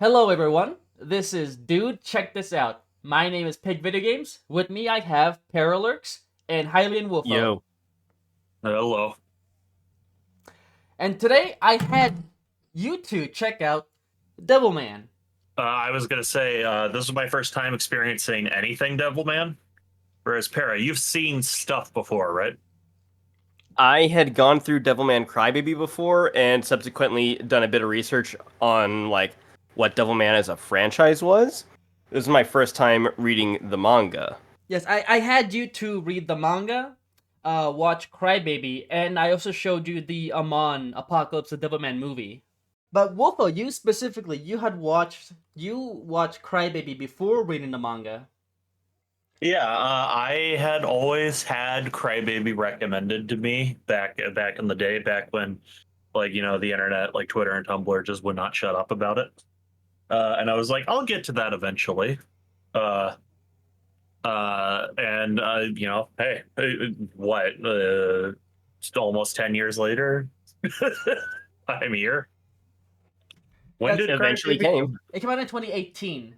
Hello, everyone. This is Dude. Check this out. My name is Pig Video Games. With me, I have Paralurks and Hylian Wolfo. Yo, Hello. And today, I had you two check out Devilman. I was gonna say this is my first time experiencing anything Devilman. Whereas Para, you've seen stuff before, right? I had gone through Devilman Crybaby before and subsequently done a bit of research on what Devilman as a franchise was. This is my first time reading the manga. Yes, I had you two read the manga, watch Crybaby, and I also showed you the Amon Apocalypse of Devilman movie. But Wolfo, you specifically, you watched Crybaby before reading the manga. Yeah, I had always had Crybaby recommended to me back in the day, back when the internet, like Twitter and Tumblr, just would not shut up about it. And I was like, I'll get to that eventually. Uh, and hey, what? It's almost 10 years later. I'm here. When That's did Eventually Crybaby came. It came out in 2018.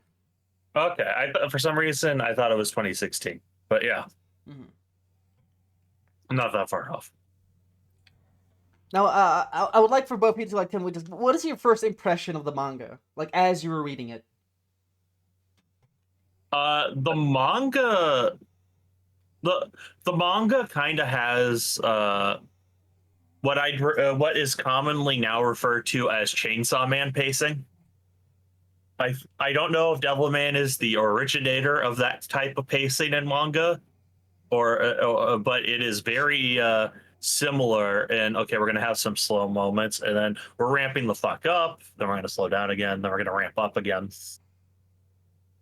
Okay, for some reason I thought it was 2016, but yeah, Mhm. not that far off. Now, I would like for both of you to tell me just what is your first impression of the manga, like as you were reading it. The manga, the the manga kind of has what is commonly now referred to as Chainsaw Man pacing. I don't know if Devilman is the originator of that type of pacing in manga, but it is very similar. And okay, we're gonna have some slow moments, and then we're ramping the fuck up. Then we're gonna slow down again. Then we're gonna ramp up again.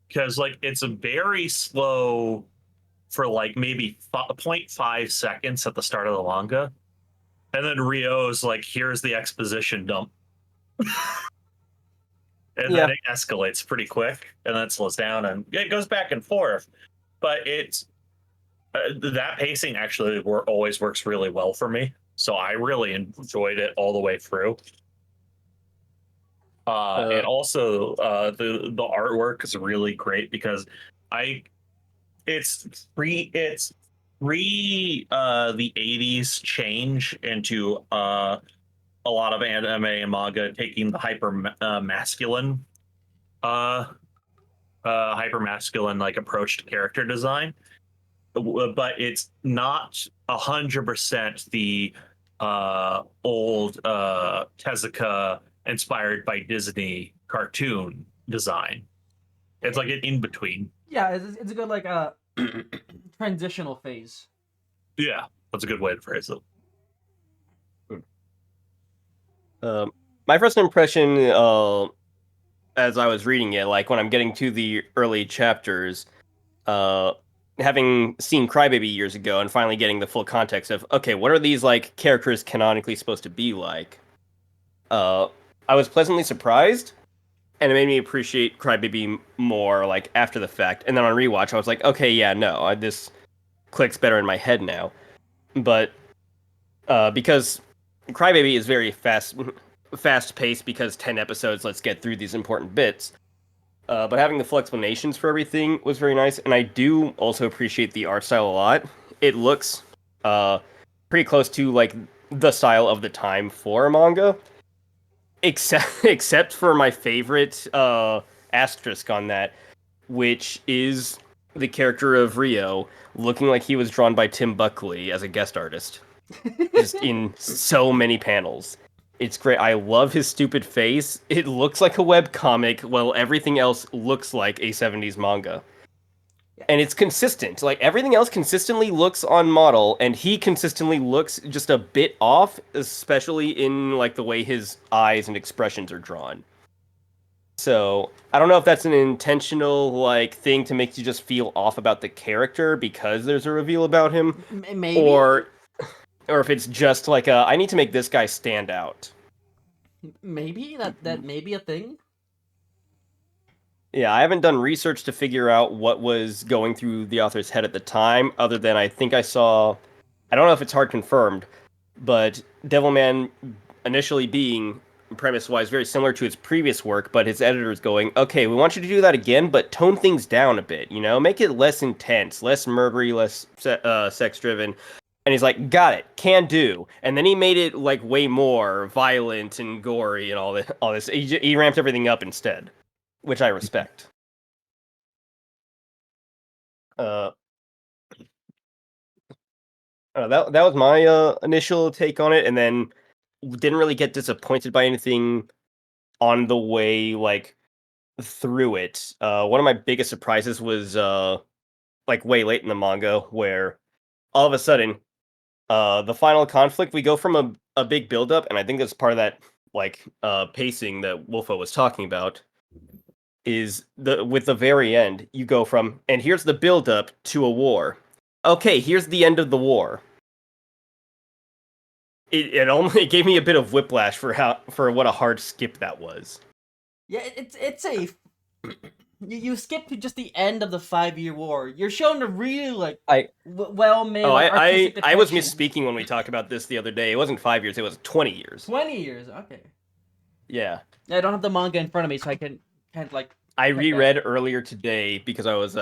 Because it's a very slow for maybe zero point 0.5 seconds at the start of the manga, and then Rio's like, "Here's the exposition dump," and Yeah, then it escalates pretty quick, and then it slows down, and it goes back and forth. But it's that pacing actually always works really well for me. So I really enjoyed it all the way through. uh, And also the artwork is really great because I it's pre the 80s change into a lot of anime and manga taking the uh hyper masculine like approach to character design, but it's not 100% the old Tezuka inspired by Disney cartoon design. It's like an in between. Yeah, it's a good transitional phase. Yeah, that's a good way to phrase it. um, my first impression as I was reading it, like when I'm getting to the early chapters, uh, having seen Crybaby years ago and finally getting the full context of okay, what are these like characters canonically supposed to be like? Uh, I was pleasantly surprised, and it made me appreciate Crybaby more like after the fact. And then on rewatch, I was like, okay, yeah, no, this clicks better in my head now. But because Crybaby is very fast paced because 10 episodes, let's get through these important bits. But having the full explanations for everything was very nice, and I do also appreciate the art style a lot. It looks uh, pretty close to like the style of the time for manga, except for my favorite asterisk on that, which is the character of Rio looking like he was drawn by Tim Buckley as a guest artist, just in so many panels. It's great. I love his stupid face. It looks like a web comic, while everything else looks like a 70s manga. And it's consistent. Like everything else consistently looks on model, and he consistently looks just a bit off, especially in like the way his eyes and expressions are drawn. So I don't know if that's an intentional like thing to make you just feel off about the character because there's a reveal about him, Maybe, or or if it's just like I need to make this guy stand out. maybe that may be a thing. Yeah, I haven't done research to figure out what was going through the author's head at the time, other than I think I saw. I don't know if it's hard confirmed, but Devilman initially being premise-wise very similar to his previous work, but his editor's going, okay, we want you to do that again, but tone things down a bit, you know? Make it less intense, less murdery, less sex-driven. And he's like, got it, can do. And then he made it, like, way more violent and gory and all this. He ramped everything up instead, which I respect. That was my initial take on it, and then didn't really get disappointed by anything on the way, like, through it. One of my biggest surprises was like way late in the manga, where all of a sudden, the final conflict, we go from a big buildup, and I think that's part of that like pacing that Wolfo was talking about. Is with the very end, you go from, and here's the buildup to a war. Okay, here's the end of the war. It gave me a bit of whiplash for what a hard skip that was. Yeah, it's a you skip to just the end of the 5-year war. You're shown a really like well made. I was misspeaking when we talked about this the other day. It wasn't 5 years; it was 20 years. 20 years, okay. Yeah. I don't have the manga in front of me, so I can't like. I reread earlier today because I was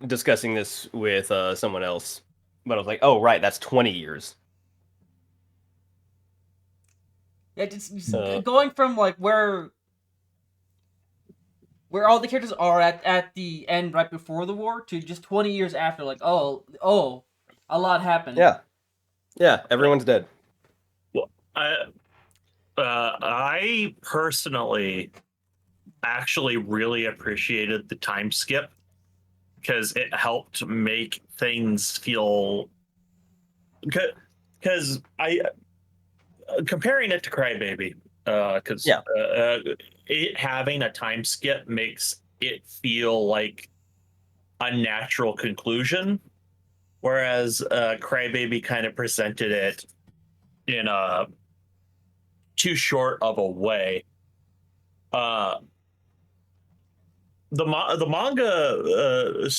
discussing this with someone else, but I was like, oh right, that's 20 years. Yeah, just going from like where all the characters are at the end right before the war to just 20 years after, like oh, a lot happened. Yeah, everyone's dead. Well, I personally actually really appreciated the time skip because it helped make things feel, because I comparing it to Crybaby, because it having a time skip makes it feel like a natural conclusion, whereas Crybaby kind of presented it in a too short of a way. The manga,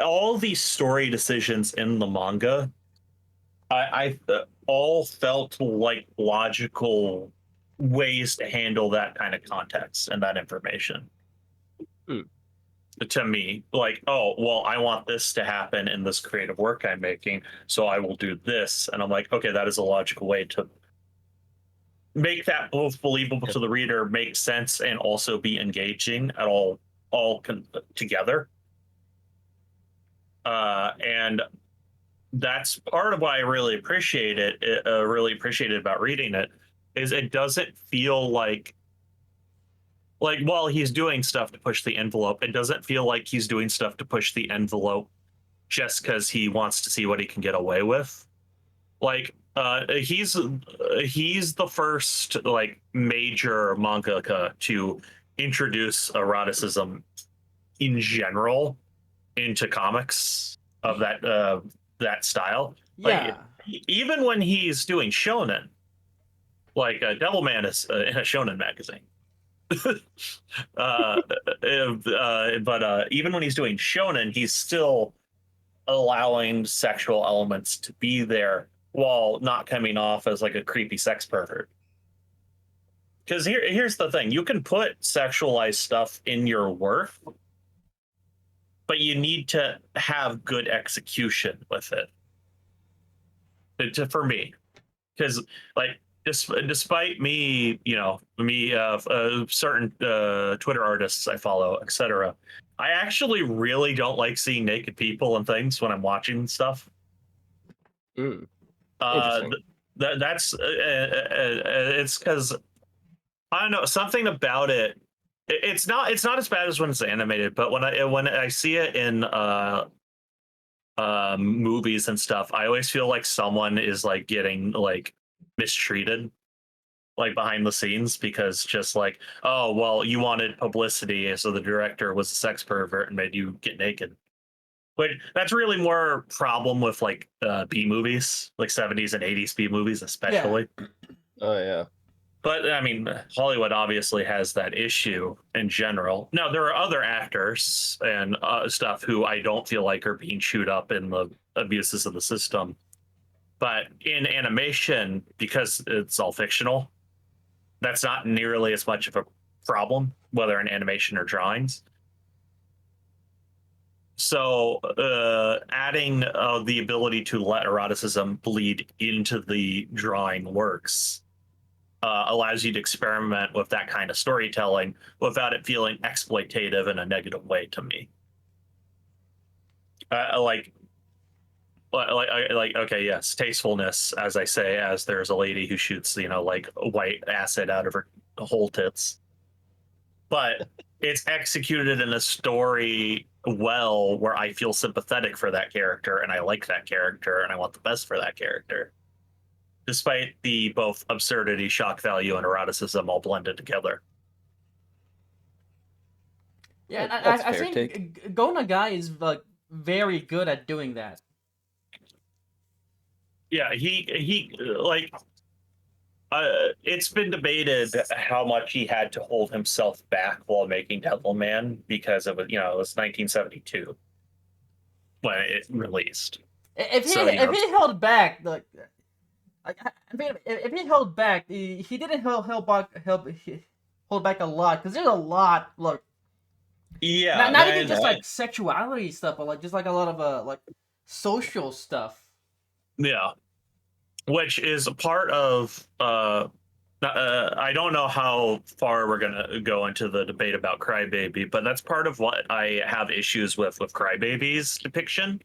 all these story decisions in the manga, I all felt like logical ways to handle that kind of context and that information. To me, like, oh, well, I want this to happen in this creative work I'm making, so I will do this. And I'm like, okay, that is a logical way to make that both believable to the reader, make sense, and also be engaging at all together. And that's part of why I really appreciate it. Really appreciated about reading it is it doesn't feel like while he's doing stuff to push the envelope, it doesn't feel like he's doing stuff to push the envelope just because he wants to see what he can get away with. Like he's the first like major mangaka to introduce eroticism in general into comics of that style. Yeah. Like, even when he's doing shonen, like Devilman is in a shonen magazine. But even when he's doing shonen, he's still allowing sexual elements to be there while not coming off as like a creepy sex pervert. Because here's the thing: you can put sexualized stuff in your work, but you need to have good execution with it. For me, because like despite me, certain Twitter artists I follow, etc., I actually really don't like seeing naked people and things when I'm watching stuff. Interesting. That's it's because I don't know, something about it. It's not as bad as when it's animated, but when I see it in movies and stuff, I always feel like someone is like getting like mistreated, like behind the scenes, because just like, oh well, you wanted publicity, so the director was a sex pervert and made you get naked. But that's really more problem with like B movies, like 70s and 80s B movies especially. Yeah. Oh yeah. But I mean, Hollywood obviously has that issue in general. Now, there are other actors and stuff who I don't feel like are being chewed up in the abuses of the system. But in animation, because it's all fictional, that's not nearly as much of a problem, whether in animation or drawings. So adding the ability to let eroticism bleed into the drawing works allows you to experiment with that kind of storytelling without it feeling exploitative in a negative way to me. Like okay, yes, tastefulness, as I say, as there's a lady who shoots like white acid out of her whole tits, but it's executed in a story well where I feel sympathetic for that character and I like that character and I want the best for that character, despite the both absurdity, shock value, and eroticism all blended together. Yeah, and That's I fair take. think Go Nagai is like very good at doing that. Yeah, he like it's been debated how much he had to hold himself back while making Devilman because of it was 1972 when it released. If he So if he held back, I mean, if he held back, he didn't hold back a lot because there's a lot. Look, yeah, not even then just like sexuality stuff, but like just like a lot of like social stuff. yeah, which is a part of I don't know how far we're gonna go into the debate about Crybaby, but that's part of what I have issues with Crybaby's depiction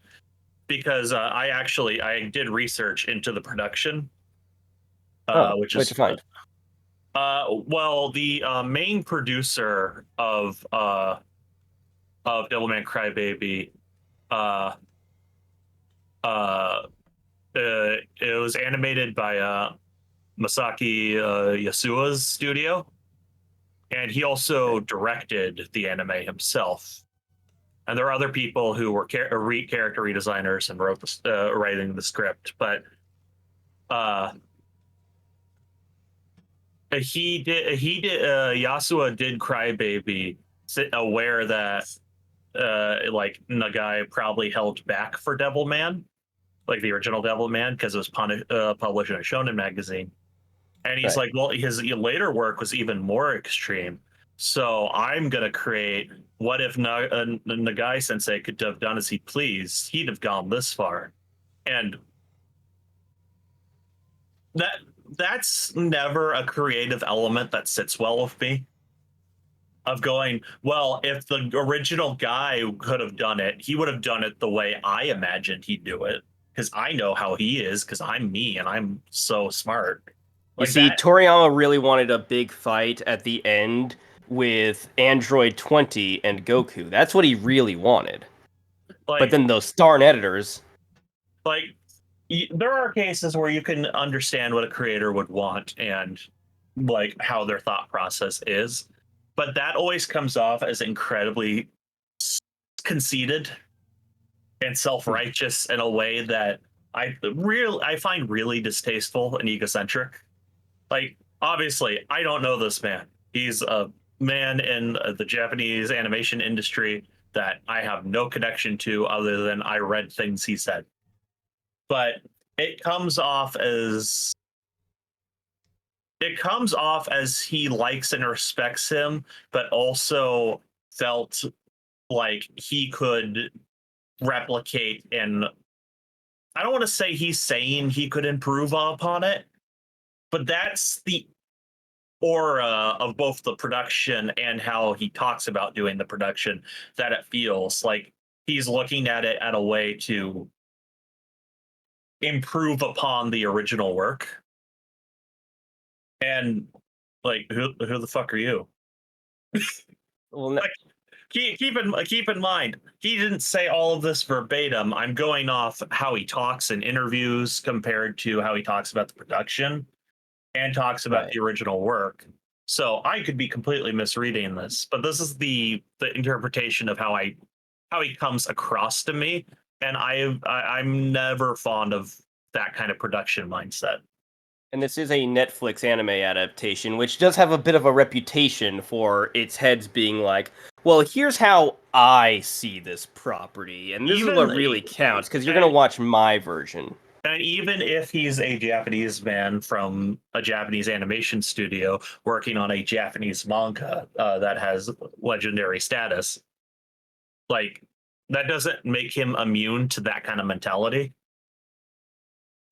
because I did research into the production, which What'd is you find? well, the main producer of Devilman Crybaby, uh, uh, it was animated by Masaki Yasuo's studio, and he also directed the anime himself. And there are other people who were character redesigners and wrote writing the script, but uh, Yasuo did Crybaby, aware that like Nagai probably held back for Devilman, like the original Devilman, because it was published in a shonen magazine. And he's Right. like, well, his later work was even more extreme. So I'm going to create what if Nagai sensei could have done as he pleased? He'd have gone this far. And that that's never a creative element that sits well with me. Of going, well, if the original guy could have done it, he would have done it the way I imagined he'd do it. Because I know how he is, because I'm me and I'm so smart. You Like see, that, Toriyama really wanted a big fight at the end with Android 20 and Goku. That's what he really wanted. But like then those darn editors. like there are cases where you can understand what a creator would want and like how their thought process is, but that always comes off as incredibly conceited and self-righteous in a way that I find really distasteful and egocentric. Like, obviously, I don't know this man. He's a man in the Japanese animation industry that I have no connection to other than I read things he said. But it comes off as he likes and respects him, but also felt like he could replicate, and I don't want to say he's saying he could improve upon it, but that's the aura of both the production and how he talks about doing the production, that it feels like he's looking at it at a way to improve upon the original work. And like, who the fuck are you? Well, Like, keep in mind, he didn't say all of this verbatim. I'm going off how he talks in interviews compared to how he talks about the production and talks about right. the original work. So I could be completely misreading this, but this is the interpretation of how he comes across to me, and I'm never fond of that kind of production mindset. And this is a Netflix anime adaptation, which does have a bit of a reputation for its heads being like, well, here's how I see this property, and this is Even what really counts, because you're going to watch my version. And even if he's a Japanese man from a Japanese animation studio working on a Japanese manga that has legendary status, like that doesn't make him immune to that kind of mentality.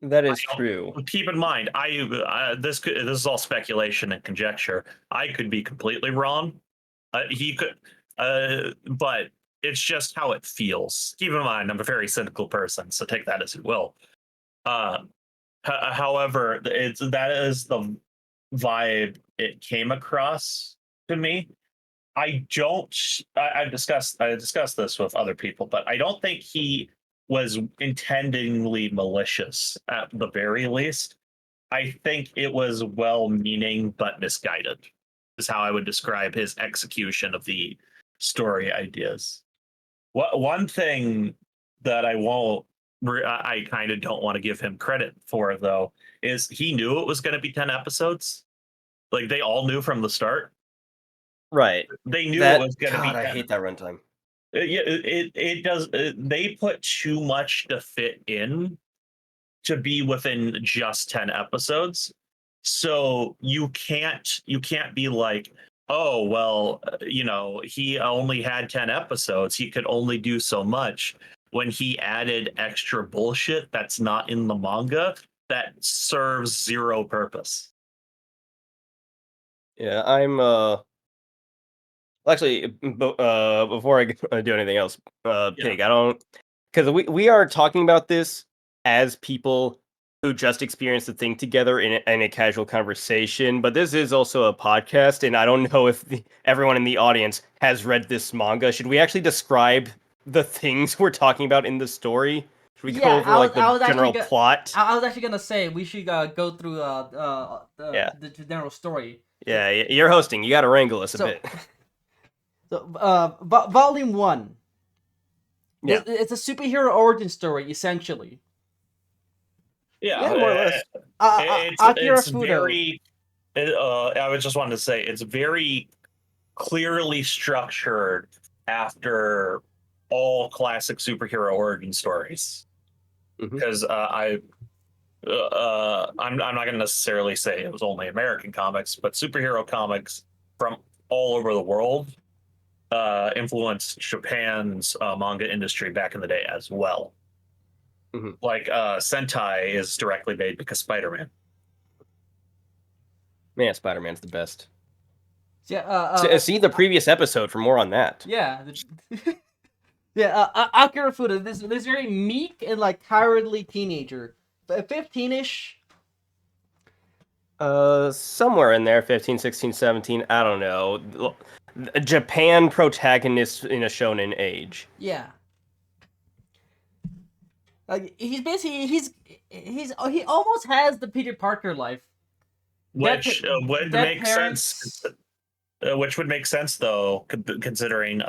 That is true. Keep in mind, this is all speculation and conjecture. I could be completely wrong. He could, but it's just how it feels. Keep in mind, I'm a very cynical person, so take that as you will. Uh, However, that is the vibe it came across to me. I discussed this with other people, but I don't think he was intendingly malicious at the very least. I think it was well-meaning but misguided, is how I would describe his execution of the story ideas. One thing that I kind of don't want to give him credit for, though, is he knew it was going to be 10 episodes. Like, they all knew from the start. Right. They knew it was going to be God, 10. I hate that runtime. Yeah, it does. They put too much to fit in to be within just 10 episodes. So you can't be like, oh well, he only had 10 episodes, he could only do so much, when he added extra bullshit that's not in the manga that serves zero purpose. Yeah, I'm actually before I do anything else, Pig, I don't, because we are talking about this as people who just experienced the thing together in a casual conversation, but this is also a podcast, and I don't know if everyone in the audience has read this manga. Should we actually describe the things we're talking about in the story? Should we go over like the general plot? I was actually gonna say we should go through Yeah. the general story. Yeah, you're hosting. You got to wrangle us a bit. So, volume 1. Yeah. It's a superhero origin story, essentially. Yeah, more or less. It's very. I was just wanted to say it's very clearly structured after all classic superhero origin stories. Because I'm not going to necessarily say it was only American comics, but superhero comics from all over the world influenced Japan's manga industry back in the day as well. Like Sentai is directly made because Spider-Man. Man, Spider-Man's the best. Yeah. See the previous episode for more on that. Yeah. Yeah. Akira Fuda, this very meek and like cowardly teenager, 15ish. Somewhere in there, 15, 16, 17, I don't know. Japan protagonist in a shonen age. Yeah. Like he's basically he almost has the Peter Parker life, which would make sense. Which would make sense though, considering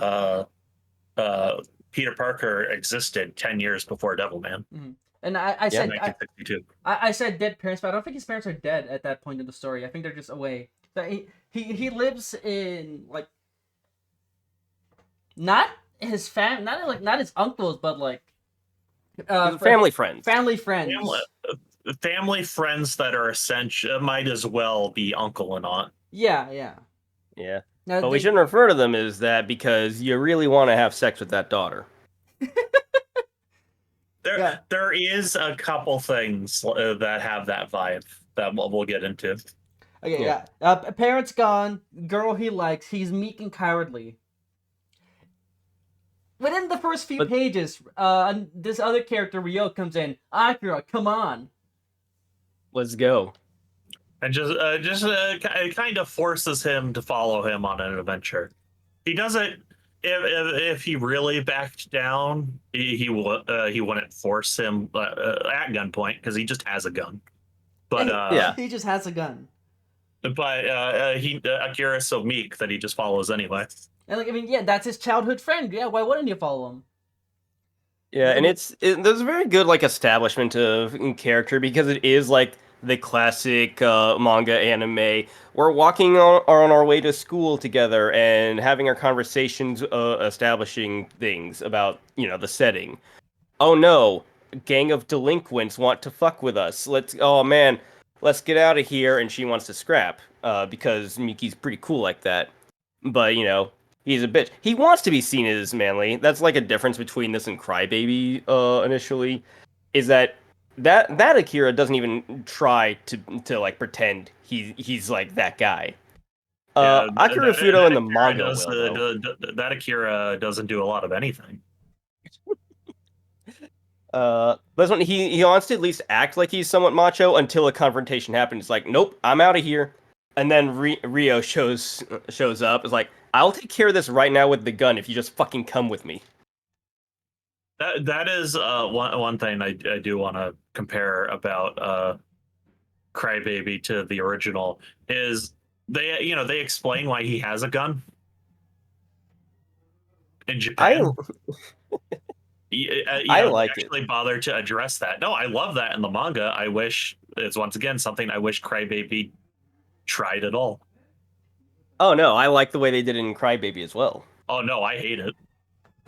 Peter Parker existed 10 years before Devilman. Mm-hmm. And I said 1962. I said dead parents, but I don't think his parents are dead at that point in the story. I think they're just away. So he lives in like not his not his uncles, but like family friends. Family friends that are essential might as well be uncle and aunt. Yeah. Now, but we shouldn't refer to them as that because you really want to have sex with that daughter. There is a couple things that have that vibe that we'll get into. Okay, yeah. Parents gone, girl he likes, he's meek and cowardly. Within the first few pages, this other character, Ryo, comes in. Akira, come on. Let's go. And it kind of forces him to follow him on an adventure. He doesn't. If he really backed down, he wouldn't force him at gunpoint because he just has a gun. But he just has a gun. But Akira's so meek that he just follows anyway. And that's his childhood friend. Yeah, why wouldn't you follow him? Yeah, and there's a very good like establishment of character because it is like the classic manga anime. We're walking on our way to school together and having our conversations, establishing things about the setting. Oh no, gang of delinquents want to fuck with us. Oh man, let's get out of here. And she wants to scrap because Miki's pretty cool like that. But he's a bitch. He wants to be seen as manly. That's like a difference between this and Crybaby initially, is that Akira doesn't even try to like pretend he's like that guy. Akira Fudo in the manga will though. That Akira doesn't do a lot of anything. This one he wants to at least act like he's somewhat macho until a confrontation happens. It's like, nope, I'm out of here. And then Rio shows up. It's like, I'll take care of this right now with the gun if you just fucking come with me. That is one thing I do want to compare about Crybaby to the original is they explain why he has a gun in Japan. I like actually bother to address that. No, I love that in the manga. I wish it's once again something I wish Crybaby tried at all. Oh no, I like the way they did it in Crybaby as well. Oh no, I hate it.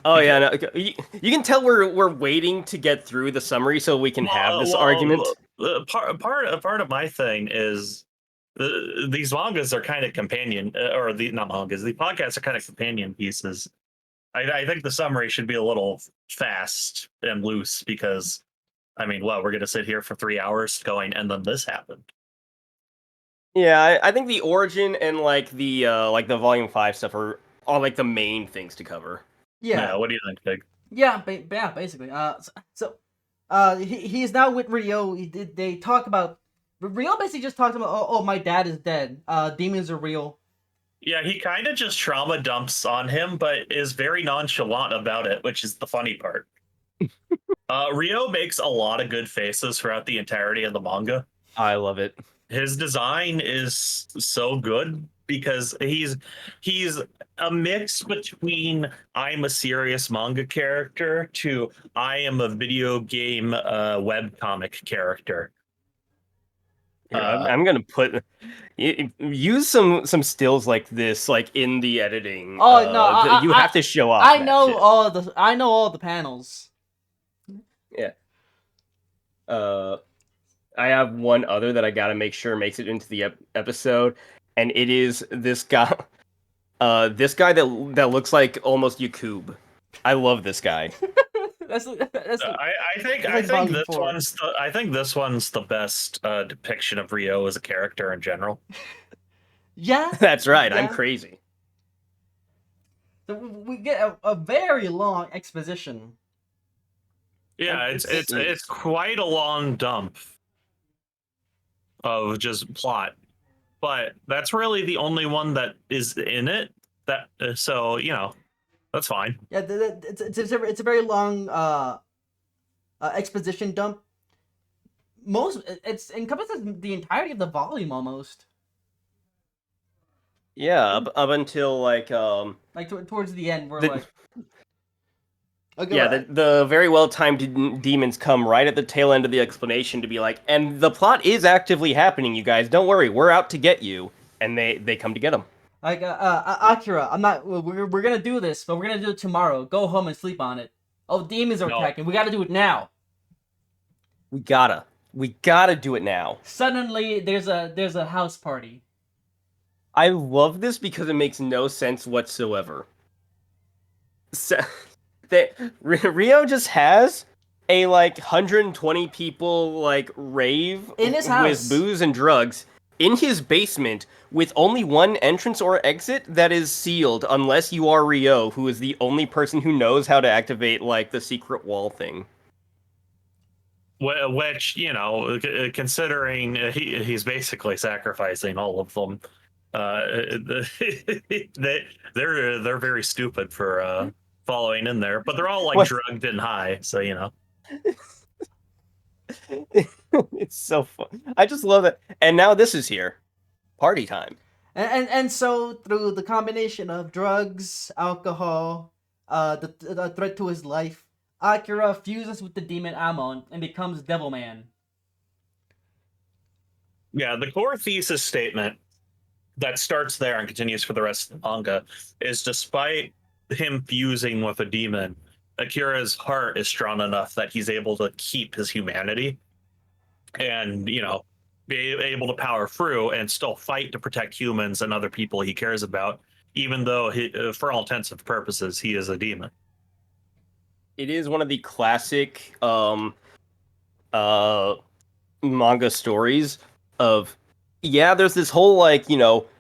Oh yeah, no, you can tell we're waiting to get through the summary so we can have this argument. Part of my thing is these mangas are kind of companion, or not mangas. The podcasts are kind of companion pieces. I think the summary should be a little fast and loose because, I mean, we're going to sit here for 3 hours going, and then this happened. Yeah, I think the origin and like the volume 5 stuff are all like the main things to cover. Yeah. What do you think, Pig? Yeah, basically. He's now with Rio. They talk about Rio. Basically, just talks about, oh, my dad is dead. Demons are real. Yeah, he kind of just trauma dumps on him, but is very nonchalant about it, which is the funny part. Rio makes a lot of good faces throughout the entirety of the manga. I love it. His design is so good because he's a mix between I'm a serious manga character to I am a video game webcomic character. Here, I'm gonna use some stills like this, like in the editing. Oh no, you have to show off. I know all the panels. Yeah. I have one other that I gotta make sure makes it into the episode, and it is this guy. This guy that looks like almost Yakub. I love this guy. I think this one's the best depiction of Rio as a character in general. Yeah, that's right. Yeah. I'm crazy. So we get a very long exposition. Yeah, it's quite a long dump of just plot, but that's really the only one that is in it. That so that's fine. Yeah, it's a very long exposition dump. It encompasses the entirety of the volume almost. Yeah, up until like towards the end, where okay, yeah, the very well timed demons come right at the tail end of the explanation to be like, and the plot is actively happening, you guys. Don't worry, we're out to get you, and they come to get them. Like Akira, I'm not. We're gonna do this, but we're gonna do it tomorrow. Go home and sleep on it. Oh, demons are attacking. We gotta do it now. We gotta do it now. Suddenly, there's a house party. I love this because it makes no sense whatsoever. Rio just has a 120 people rave in his house with booze and drugs in his basement with only one entrance or exit that is sealed unless you are Rio, who is the only person who knows how to activate the secret wall thing. Which, considering he's basically sacrificing all of them, they're very stupid for following in there, but they're all drugged and high, so It's so fun. I just love it. And now this is here. Party time. And so through the combination of drugs, alcohol, the threat to his life, Akira fuses with the demon Amon and becomes Devilman. Yeah, the core thesis statement that starts there and continues for the rest of the manga is despite him fusing with a demon, Akira's heart is strong enough that he's able to keep his humanity and, be able to power through and still fight to protect humans and other people he cares about, even though for all intents and purposes, he is a demon. It is one of the classic uh manga stories of, yeah, there's this whole like,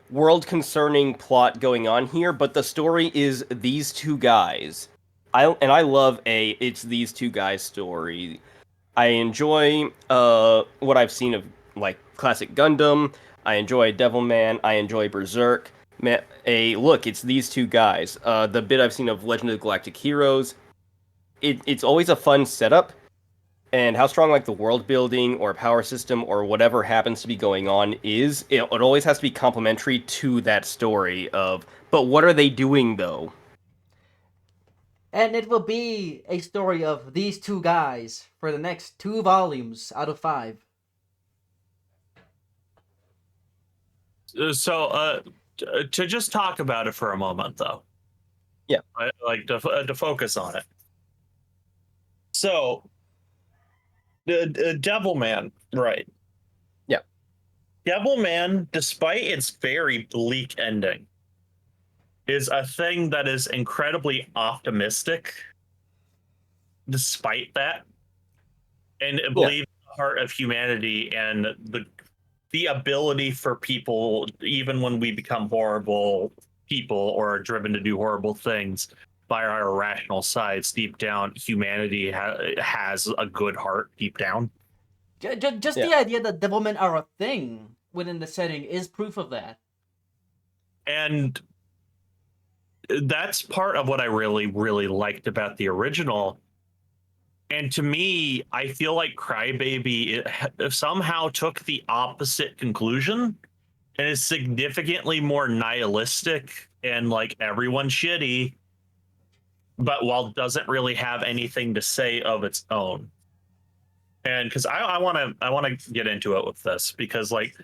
world concerning plot going on here, but the story is these two guys. I love it's these two guys story. I enjoy what I've seen of like classic Gundam. I enjoy Devilman. I enjoy Berserk. Look, it's these two guys. The bit I've seen of Legend of the Galactic Heroes. It's always a fun setup, and how strong like the world building or power system or whatever happens to be going on is, it always has to be complementary to that story of, but what are they doing though? And it will be a story of these two guys for the next 2 volumes out of 5. So, to just talk about it for a moment, though. Yeah. I like to focus on it. So, the Devilman, right? Yeah. Devilman, despite its very bleak ending, is a thing that is incredibly optimistic. Despite that, and it believes in the heart of humanity and the ability for people, even when we become horrible people or are driven to do horrible things by our irrational sides, deep down, humanity has a good heart deep down. Just the idea that Devilmen are a thing within the setting is proof of that. And that's part of what I really, really liked about the original. And to me, I feel like Crybaby somehow took the opposite conclusion and is significantly more nihilistic and like everyone's shitty, but while doesn't really have anything to say of its own. And because I want to get into it with this, because like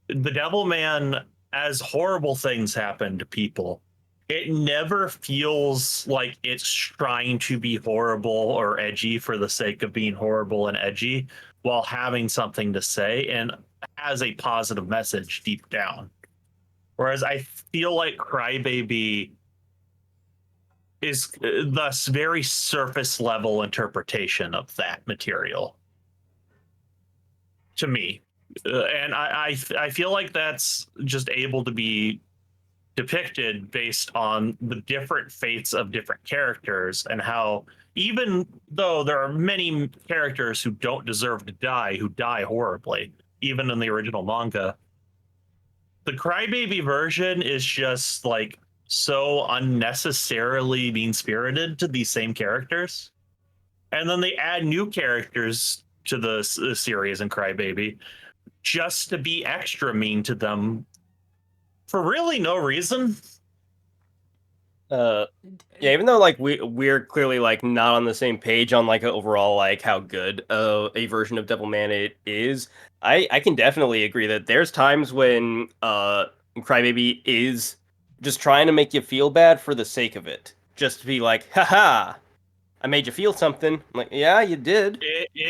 the Devilman, as horrible things happen to people, it never feels like it's trying to be horrible or edgy for the sake of being horrible and edgy, while having something to say and has a positive message deep down. Whereas I feel like Crybaby is thus very surface level interpretation of that material to me. And I feel like that's just able to be depicted based on the different fates of different characters, and how even though there are many characters who don't deserve to die, who die horribly, even in the original manga, the Crybaby version is just like so unnecessarily mean-spirited to these same characters. And then they add new characters to the series in Crybaby just to be extra mean to them for really no reason. Yeah, even though like we're clearly like not on the same page on like overall like how good a version of Devilman it is, I can definitely agree that there's times when Crybaby is just trying to make you feel bad for the sake of it, just to be like, haha, I made you feel something. I'm like, yeah, you did.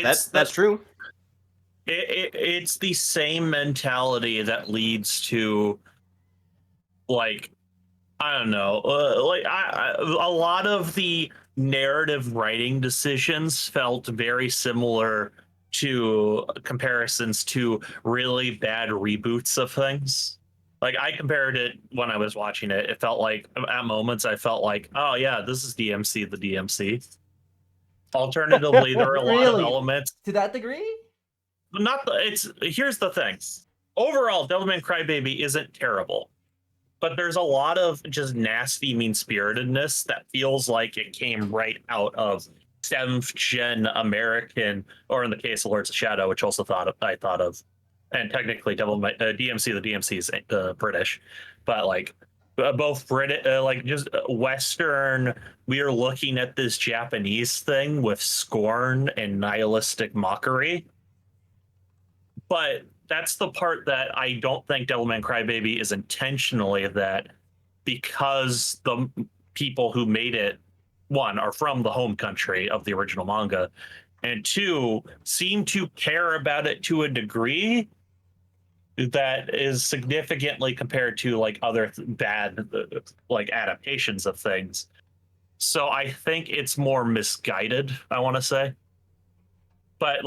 That's true. It's the same mentality that leads to, like, I don't know, a lot of the narrative writing decisions felt very similar to comparisons to really bad reboots of things. Like, I compared it when I was watching it. It felt like at moments I felt like, oh yeah, this is DMC the DMC. Alternatively, there are a lot of elements to that degree. Not the, it's here's the thing. Overall, Devilman Crybaby isn't terrible, but there's a lot of just nasty mean-spiritedness that feels like it came right out of 7th gen American, or in the case of Lords of Shadow, which also I thought of, and technically DMC the DMC is British, but like both British, like just Western. We are looking at this Japanese thing with scorn and nihilistic mockery. But that's the part that I don't think Devilman Crybaby is intentionally that, because the people who made it one, are from the home country of the original manga, and two, seem to care about it to a degree that is significantly compared to like other bad like adaptations of things. So I think it's more misguided, I want to say. But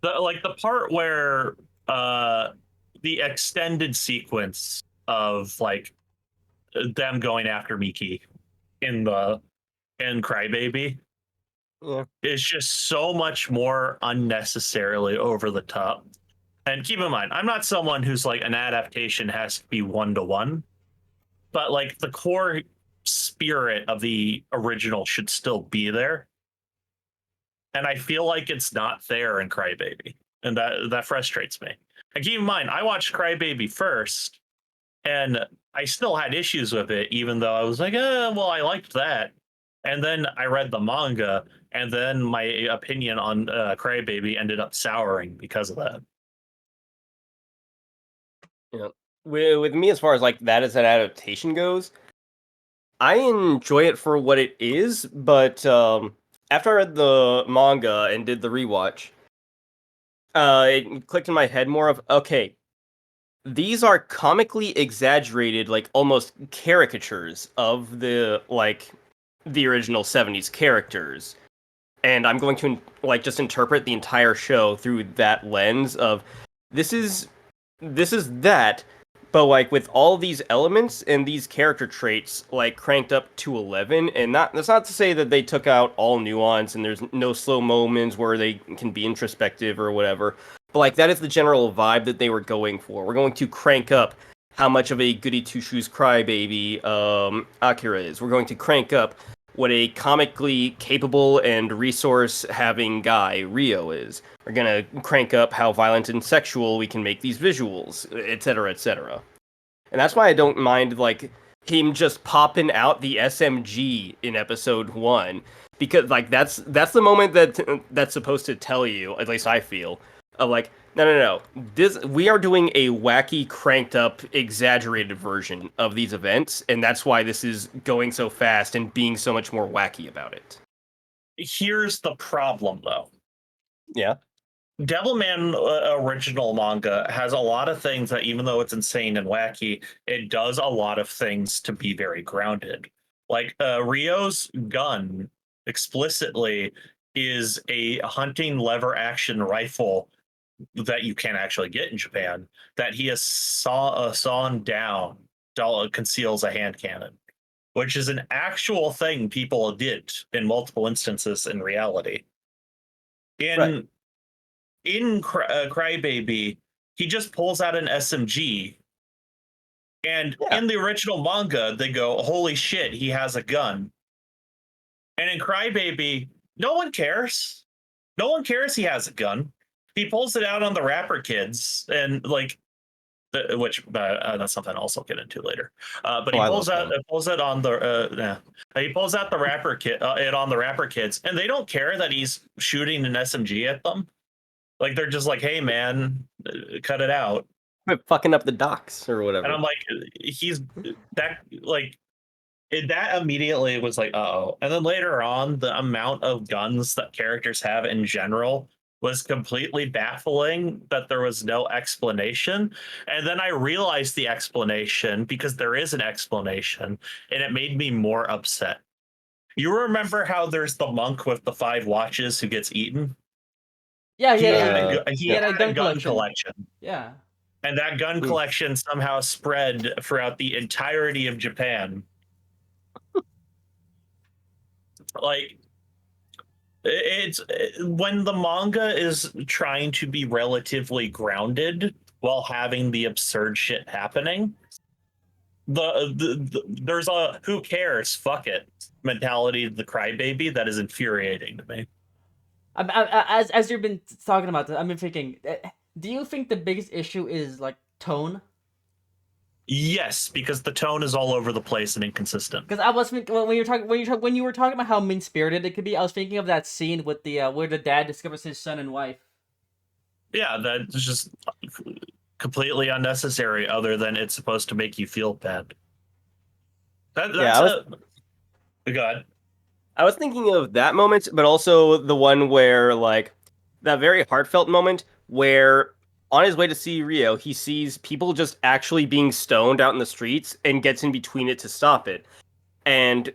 the part where uh the extended sequence of like them going after Miki in Crybaby Yeah. is just so much more unnecessarily over the top. And keep in mind, I'm not someone who's like an adaptation has to be 1-to-1, but like the core spirit of the original should still be there. And I feel like it's not there in Crybaby, and that frustrates me. And keep in mind, I watched Crybaby first, and I still had issues with it, even though I was like, well, I liked that. And then I read the manga, and then my opinion on Crybaby ended up souring because of that. Yeah. With me, as far as like that as an adaptation goes, I enjoy it for what it is, but after I read the manga and did the rewatch, it clicked in my head more of, okay, these are comically exaggerated, like almost caricatures of the original 70s characters. And I'm going to like just interpret the entire show through that lens of this is that, but like with all these elements and these character traits like cranked up to 11. And that's not to say that they took out all nuance and there's no slow moments where they can be introspective or whatever, but like that is the general vibe that they were going for. We're going to crank up how much of a goody two shoes crybaby Akira is. We're going to crank up what a comically capable and resource having guy Rio is. We're gonna crank up how violent and sexual we can make these visuals, etc., etc. And that's why I don't mind like him just popping out the SMG in episode 1, because like that's the moment that's supposed to tell you, at least I feel, of like, no, this, we are doing a wacky, cranked up, exaggerated version of these events, and that's why this is going so fast and being so much more wacky about it. Here's the problem, though. Yeah. Devilman original manga has a lot of things that, even though it's insane and wacky, it does a lot of things to be very grounded. Like Rio's gun explicitly is a hunting lever action rifle that you can actually get in Japan, that he has sawn down conceals a hand cannon, which is an actual thing people did in multiple instances in reality. Right. In Crybaby, he just pulls out an SMG, and Yeah. in the original manga, they go, "Holy shit, he has a gun!" And in Crybaby, no one cares. No one cares he has a gun. He pulls it out on the rapper kids, and like, which that's something I'll also get into later. But Oh, he I pulls love out them. pulls it on the he pulls out the rapper kid it on the rapper kids, and they don't care that he's shooting an SMG at them. Like they're just like, "Hey man, cut it out." Quit fucking up the docks or whatever. And I'm like, he's that like that immediately was like, oh. And then later on, the amount of guns that characters have in general was completely baffling, that there was no explanation. And then I realized the explanation, because there is an explanation, and it made me more upset. You remember how there's the monk with the 5 watches who gets eaten? Yeah, He yeah, had yeah. he He had had a a gun gun collection. collection. Yeah. And that gun collection somehow spread throughout the entirety of Japan. Like, it's when the manga is trying to be relatively grounded while having the absurd shit happening, there's a who cares, fuck it mentality of the crybaby that is infuriating to me. As you've been talking about this, I've been thinking, do you think the biggest issue is like tone? Yes, because the tone is all over the place and inconsistent. Because I was thinking when you were talking about how mean spirited it could be, I was thinking of that scene with the where the dad discovers his son and wife. Yeah, that's just completely unnecessary, other than it's supposed to make you feel bad. Yeah, That's God. I was thinking of that moment, but also the one where, like, that very heartfelt moment where on his way to see Rio, he sees people just actually being stoned out in the streets and gets in between it to stop it. And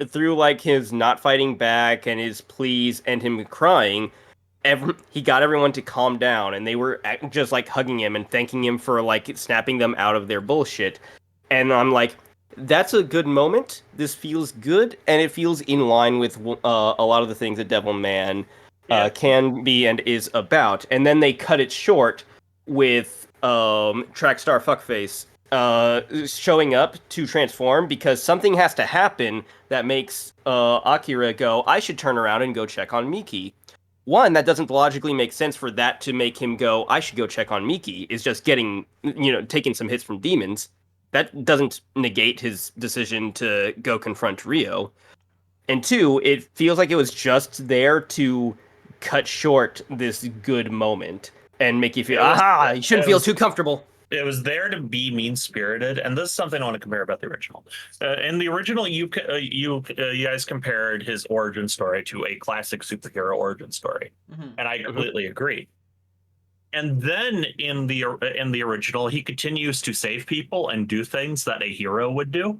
through, like, his not fighting back and his pleas and him crying, he got everyone to calm down, and they were just, like, hugging him and thanking him for, like, snapping them out of their bullshit. And I'm like, that's a good moment. This feels good, and it feels in line with a lot of the things that Devilman Yeah. can be and is about. And then they cut it short with Trackstar Fuckface showing up to transform because something has to happen that makes Akira go, I should turn around and go check on Miki. One, that doesn't logically make sense for that to make him go, I should go check on Miki, is just getting, taking some hits from demons. That doesn't negate his decision to go confront Rio. And two, it feels like it was just there to cut short this good moment and make you feel, aha, you shouldn't feel too comfortable. It was there to be mean spirited, and this is something I want to compare about the original. In the original, you guys compared his origin story to a classic superhero origin story, and I completely agree. And then in the original, he continues to save people and do things that a hero would do.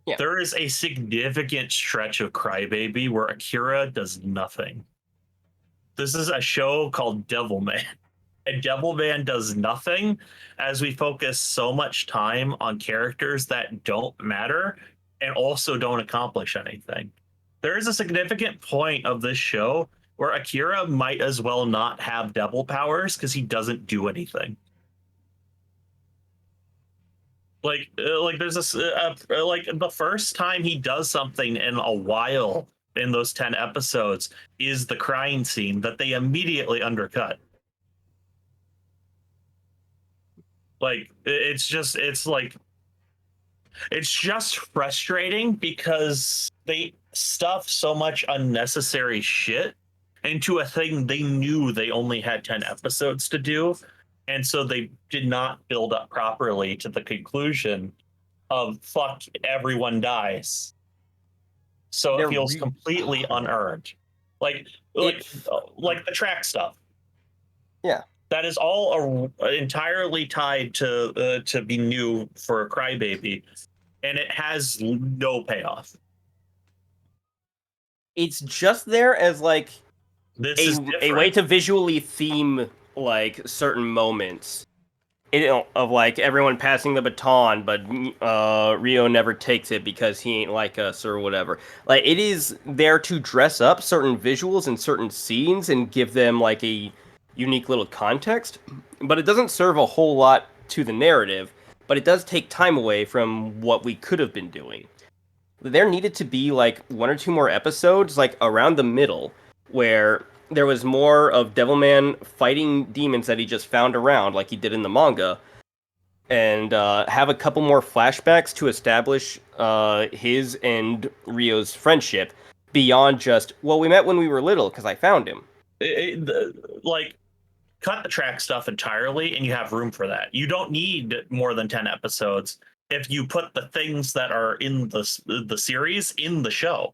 Yeah. There is a significant stretch of Crybaby where Akira does nothing. This is a show called Devilman. And Devilman does nothing as we focus so much time on characters that don't matter and also don't accomplish anything. There is a significant point of this show where Akira might as well not have devil powers because he doesn't do anything. Like there's this like the first time he does something in a while in those 10 episodes is the crying scene that they immediately undercut. Like it's just frustrating because they stuff so much unnecessary shit into a thing they knew they only had 10 episodes to do, and so they did not build up properly to the conclusion of fuck everyone dies, so it feels completely unearned, like like like the track stuff. Yeah. That is all entirely tied to be new for Crybaby, and it has no payoff. It's just there as, like, This is a way different. to visually theme, like, certain moments. Of, like, everyone passing the baton, but Rio never takes it because he ain't like us or whatever. Like, it is there to dress up certain visuals and certain scenes and give them, like, a unique little context, but it doesn't serve a whole lot to the narrative, but it does take time away from what we could have been doing. There needed to be, like, one or two more episodes, like, around the middle, where there was more of Devilman fighting demons that he just found around, like he did in the manga, and have a couple more flashbacks to establish his and Rio's friendship beyond just, well, we met when we were little because I found him. Like, cut the track stuff entirely, and you have room for that. You don't need more than 10 episodes if you put the things that are in the series in the show.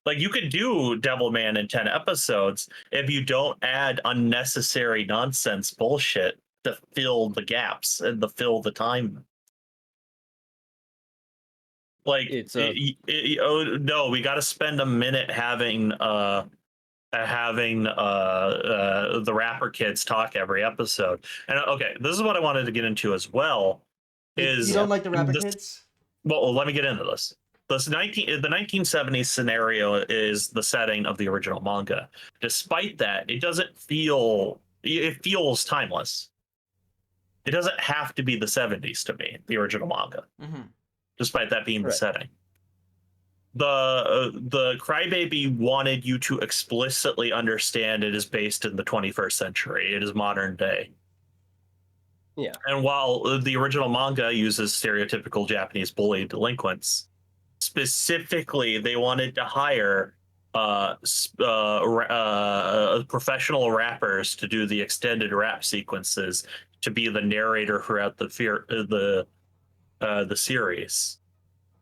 Like, you could do Devilman in 10 episodes if you don't add unnecessary nonsense bullshit to fill the gaps and to fill the time. Like, oh no, we got to spend a minute having the rapper kids talk every episode. And okay, this is what I wanted to get into as well. Is You don't like the rapper this, kids? well, let me get into this. The 1970s scenario is the setting of the original manga. Despite that, it feels timeless. It doesn't have to be the 70s to me, the original manga, despite that being the setting. The Crybaby wanted you to explicitly understand it is based in the 21st century. It is modern day. Yeah. And while the original manga uses stereotypical Japanese bully delinquents, specifically they wanted to hire professional rappers to do the extended rap sequences to be the narrator throughout the series.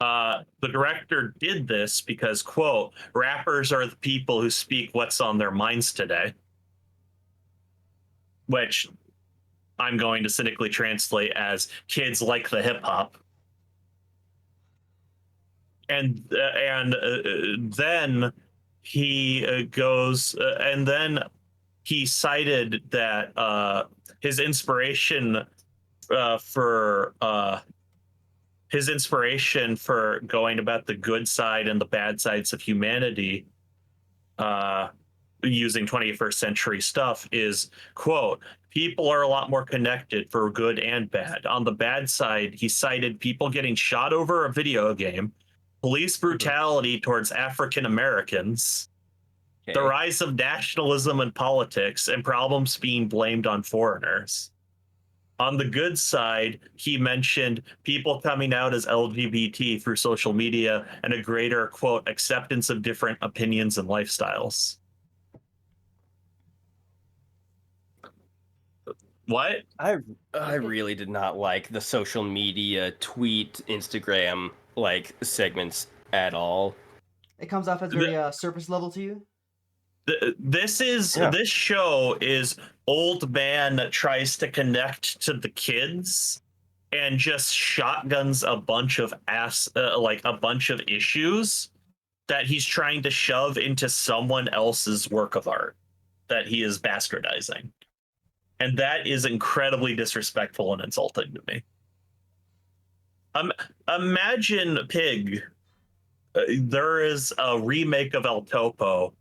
The director did this because, quote, rappers are the people who speak what's on their minds today, which I'm going to cynically translate as kids like the hip hop. And then he cited that his inspiration for going about the good side and the bad sides of humanity, using 21st century stuff, is, quote, people are a lot more connected for good and bad. On the bad side, he cited people getting shot over a video game, police brutality towards African Americans, the Okay. rise of nationalism in politics, and problems being blamed on foreigners. On the good side, he mentioned people coming out as LGBT through social media and a greater, quote, acceptance of different opinions and lifestyles. What? I really did not like the social media tweet Instagram like segments at all. It comes off as very surface level to you. This Yeah. show is old man that tries to connect to the kids and just shotguns a bunch of a bunch of issues that he's trying to shove into someone else's work of art that he is bastardizing. And that is incredibly disrespectful and insulting to me. Imagine Pig. There is a remake of El Topo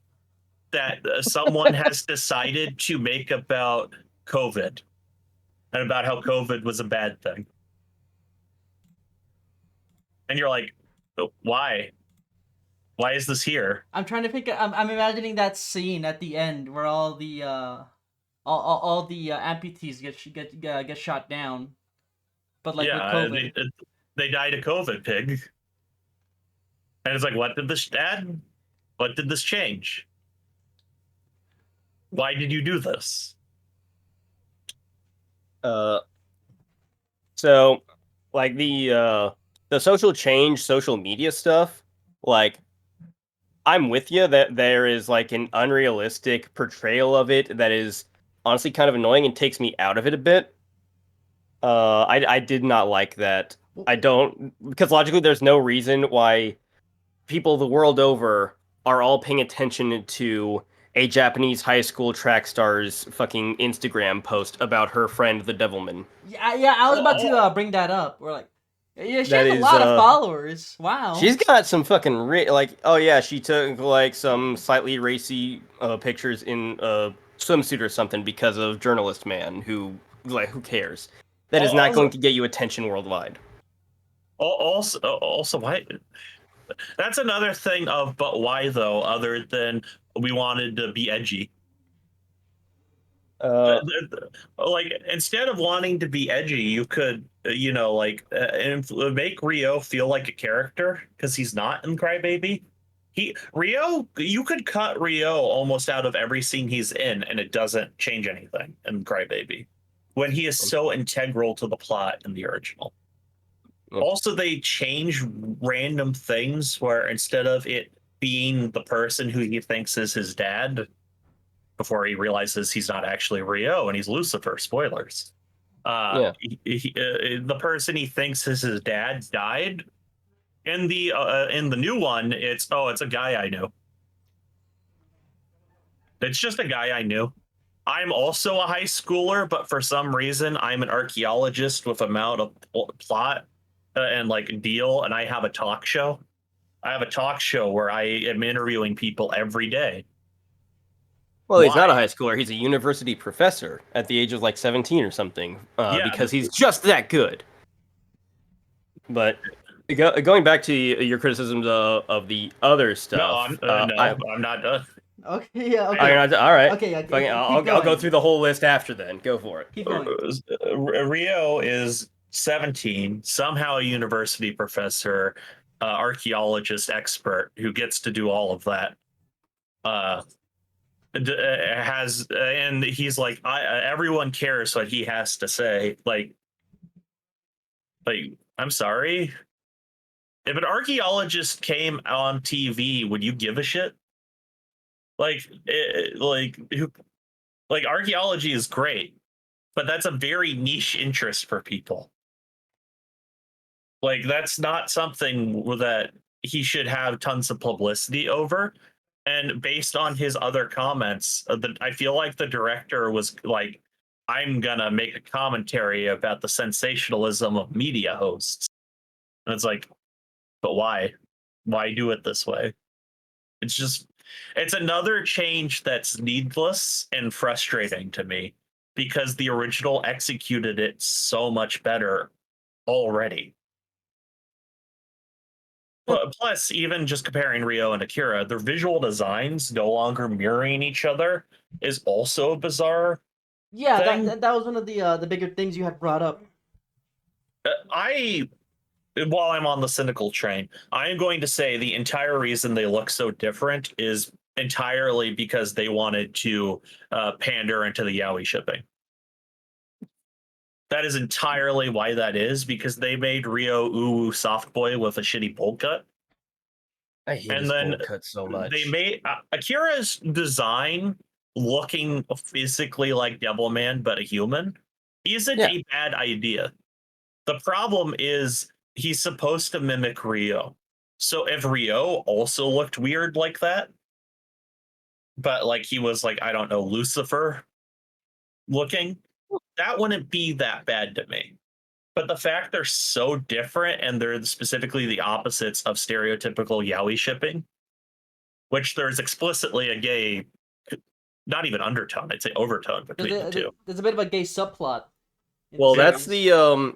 that someone has decided to make about COVID and about how COVID was a bad thing. And you're like, why? Why is this here? I'm trying to think. I'm imagining that scene at the end where all the all the amputees get shot down, but like with Yeah, COVID. they died of COVID, Pig. And it's like, what did this add? What did this change? Why did you do this? So like the social change, social media stuff, like I'm with you that there is like an unrealistic portrayal of it that is honestly kind of annoying and takes me out of it a bit. I did not like that. I don't, because logically there's no reason why people the world over are all paying attention to a Japanese high school track star's fucking Instagram post about her friend the Devilman. Yeah. I was about to bring that up. We're like, yeah, she That has a is lot of followers. Wow. she's got some fucking like, oh yeah, she took like some slightly racy pictures in a swimsuit or something because of journalist man who cares. That is not going to get you attention worldwide. Also, why? That's another thing of, but why though? Other than we wanted to be edgy. Like, instead of wanting to be edgy, you could, make Rio feel like a character because he's not in Crybaby. You could cut Rio almost out of every scene he's in, and it doesn't change anything in Crybaby when he is so integral to the plot in the original. Also, they change random things where instead of it being the person who he thinks is his dad, before he realizes he's not actually Rio and he's Lucifer. Spoilers. Yeah. The person he thinks is his dad died. In the new one, it's a guy I knew. It's just a guy I knew. I'm also a high schooler, but for some reason, I'm an archaeologist with amount of plot and like deal, and I have a talk show. I have a talk show where I am interviewing people every day. Well, he's not a high schooler. He's a university professor at the age of like 17 or something, because he's just that good. But going back to your criticisms of the other stuff, I'm not done. Okay, yeah, okay. All right. Okay, yeah, Fucking, I'll go through the whole list after then. Go for it. Keep going. Rio is 17, somehow a university professor, archaeologist expert who gets to do all of that. And he's like, everyone cares what he has to say. Like, I'm sorry. If an archaeologist came on TV, would you give a shit? Like, like archaeology is great, but that's a very niche interest for people. Like, that's not something that he should have tons of publicity over. And based on his other comments, I feel like the director was like, I'm gonna make a commentary about the sensationalism of media hosts. And it's like, but why? Why do it this way? It's just, it's another change that's needless and frustrating to me because the original executed it so much better already. But plus, even just comparing Rio and Akira, their visual designs no longer mirroring each other is also a bizarre Yeah, thing. that was one of the bigger things you had brought up. While I'm on the cynical train, I am going to say the entire reason they look so different is entirely because they wanted to pander into the yaoi shipping. That is entirely why that is, because they made Rio Uwu soft boy with a shitty bowl cut. I hate And his then bowl cut so much. they made Akira's design looking physically like Devilman but a human isn't Yeah. a bad idea. The problem is he's supposed to mimic Rio. So if Rio also looked weird like that, but like he was like, I don't know, Lucifer looking, that wouldn't be that bad to me. But the fact they're so different and they're specifically the opposites of stereotypical yaoi shipping, which there's explicitly a gay, not even undertone, I'd say overtone between the two. There's a bit of a gay subplot. Well, that's the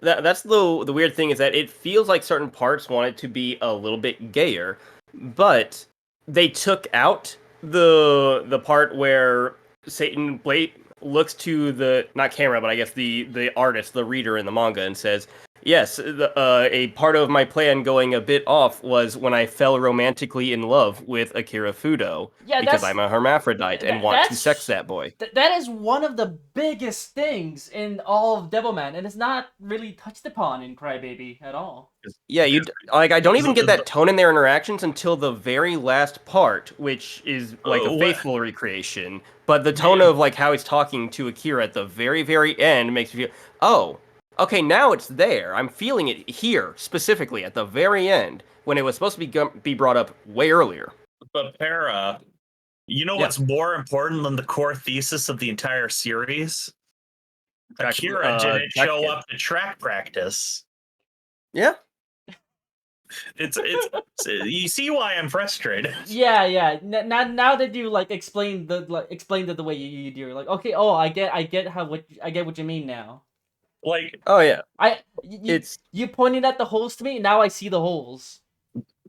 that's the weird thing is that it feels like certain parts wanted to be a little bit gayer, but they took out the part where Satan Blade looks to the not camera, but I guess the artist, the reader in the manga, and says, "Yes, a part of my plan going a bit off was when I fell romantically in love with Akira Fudo because I'm a hermaphrodite and want to sex that boy." That is one of the biggest things in all of Devilman, and it's not really touched upon in Crybaby at all. Yeah, I don't even get that tone in their interactions until the very last part, which is like a faithful recreation. But the tone of like how he's talking to Akira at the very, very end makes me feel, oh, okay, now it's there. I'm feeling it here specifically at the very end when it was supposed to be brought up way earlier. But Para, you know what's more important than the core thesis of the entire series? Akira didn't show up to track practice. Yeah. It's you see why I'm frustrated. Yeah. Now that you like explained it the way you do, like, okay, oh, I get what you mean now. Like, oh yeah, you pointed at the holes to me. Now I see the holes.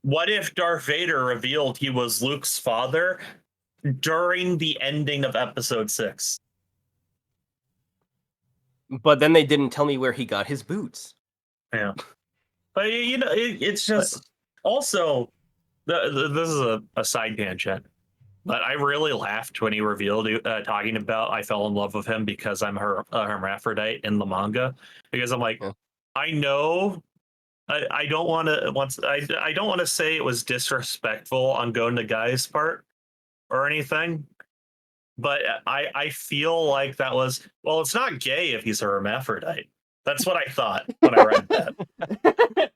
What if Darth Vader revealed he was Luke's father during the ending of Episode 6? But then they didn't tell me where he got his boots. Yeah. But, you know, it's just... Also, this is a side tangent, but I really laughed when he revealed, talking about I fell in love with him because I'm a hermaphrodite in the manga. Because I'm like, I know... I don't want to I don't want to say it was disrespectful on Go Nagai's part or anything, but I feel like that was, well, it's not gay if he's a hermaphrodite. That's what I thought when I read that.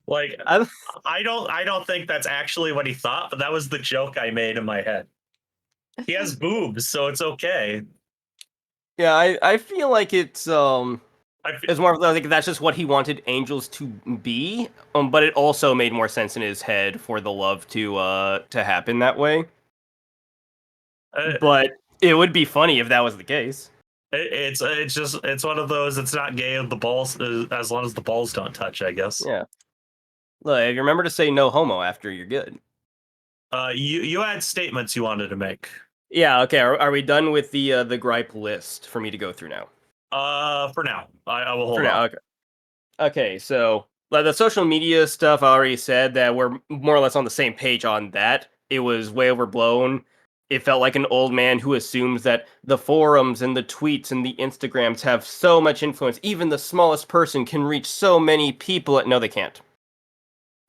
Like, I don't think that's actually what he thought, but that was the joke I made in my head. He has boobs, so it's okay. Yeah, I feel like it's more of, I think that's just what he wanted angels to be, but it also made more sense in his head for the love to happen that way. But it would be funny if that was the case. It's one of those. It's not gay if the balls, as long as the balls don't touch, I guess. Yeah. Look, remember to say no homo after you're good. You had statements you wanted to make. Yeah. Okay. Are we done with the gripe list for me to go through now? For now, I will hold on. Okay. Okay. So the social media stuff, I already said that we're more or less on the same page on that. It was way overblown. It felt like an old man who assumes that the forums and the tweets and the Instagrams have so much influence. Even the smallest person can reach so many people. No, they can't.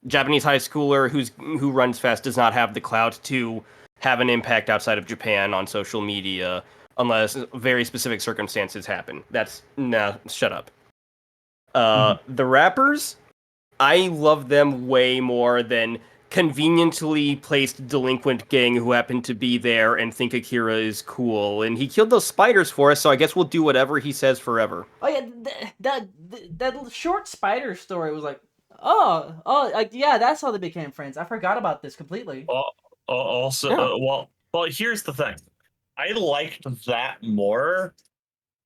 Japanese high schooler who runs fast does not have the clout to have an impact outside of Japan on social media unless very specific circumstances happen. That's nah, shut up. The rappers, I love them way more than conveniently placed delinquent gang who happen to be there and think Akira is cool. And he killed those spiders for us, so I guess we'll do whatever he says forever. Oh yeah, that short spider story was like, oh, like yeah, that's how they became friends. I forgot about this completely. Also, Yeah. well, here's the thing. I liked that more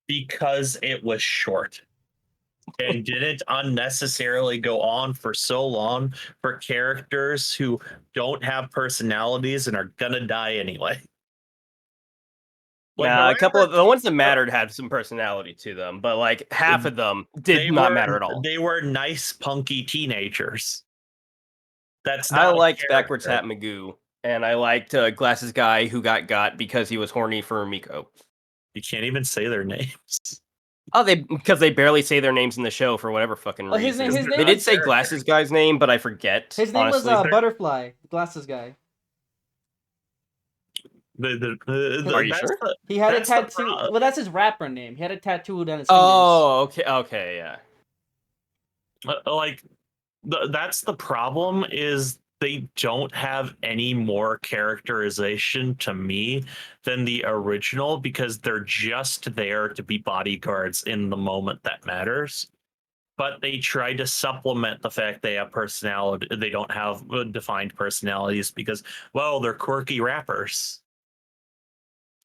because it was short and didn't unnecessarily go on for so long for characters who don't have personalities and are gonna die anyway. Like Nah, the a couple of rapper, the ones that mattered had some personality to them, but like half of them did not matter at all. they were nice punky teenagers. That's I not a liked Backwards character. Hat Magoo, and I liked Glasses Guy who got because he was horny for Miko. You can't even say their names. Oh, because they barely say their names in the show for whatever fucking Oh, his reason. name They did was say Glasses Guy's name, but I forget. his name was honestly. Butterfly, the glasses guy. Are you sure? He had a That's the tattoo. pro- Well, that's his rapper name. He had a tattoo on his fingers. Oh, okay, yeah. Like that's the problem is they don't have any more characterization to me than the original because they're just there to be bodyguards in the moment that matters. But they try to supplement the fact they have personality. They don't have defined personalities because, well, they're quirky rappers.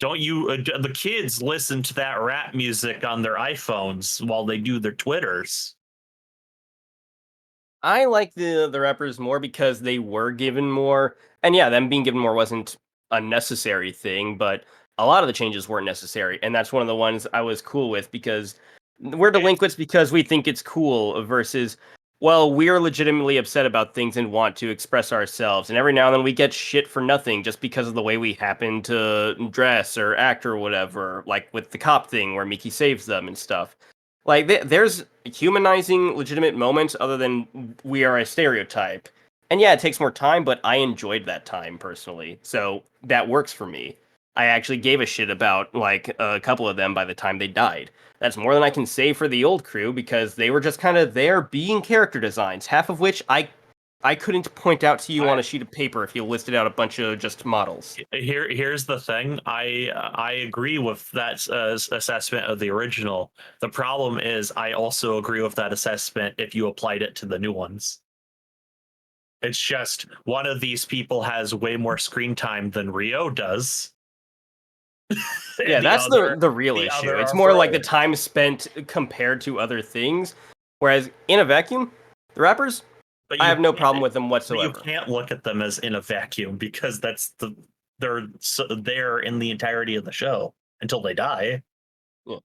Don't you? The kids listen to that rap music on their iPhones while they do their Twitters. I like the rappers more because they were given more, and yeah, them being given more wasn't a necessary thing, but a lot of the changes weren't necessary, and that's one of the ones I was cool with because we're delinquents because we think it's cool versus, well, we're legitimately upset about things and want to express ourselves, and every now and then we get shit for nothing just because of the way we happen to dress or act or whatever, like with the cop thing where Miki saves them and stuff. Like there's humanizing legitimate moments other than we are a stereotype. And yeah, it takes more time, but I enjoyed that time personally. So that works for me. I actually gave a shit about like a couple of them by the time they died. That's more than I can say for the old crew because they were just kind of there being character designs, half of which I couldn't point out to you on a sheet of paper if you listed out a bunch of just models. Here's the thing. I agree with that assessment of the original. The problem is I also agree with that assessment if you applied it to the new ones. It's just one of these people has way more screen time than Rio does. Yeah, that's the real issue. It's more like the Frodo. time spent compared to other things. Whereas in a vacuum, the rappers, But I you have no can't- problem with them But you whatsoever. can't look at them as in a vacuum because they're there in the entirety of the show until they die. Yeah.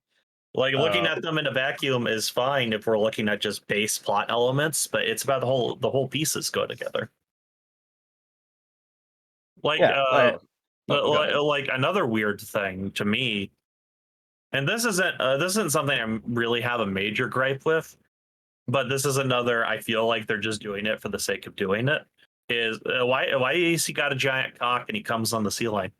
Like looking at them in a vacuum is fine if we're looking at just base plot elements, but it's about the whole pieces go together. Like Yeah. Go ahead. like another weird thing to me, and this isn't something I really have a major gripe with, but this is another I feel like they're just doing it for the sake of doing it. Is why is he got a giant cock and he comes on the ceiling?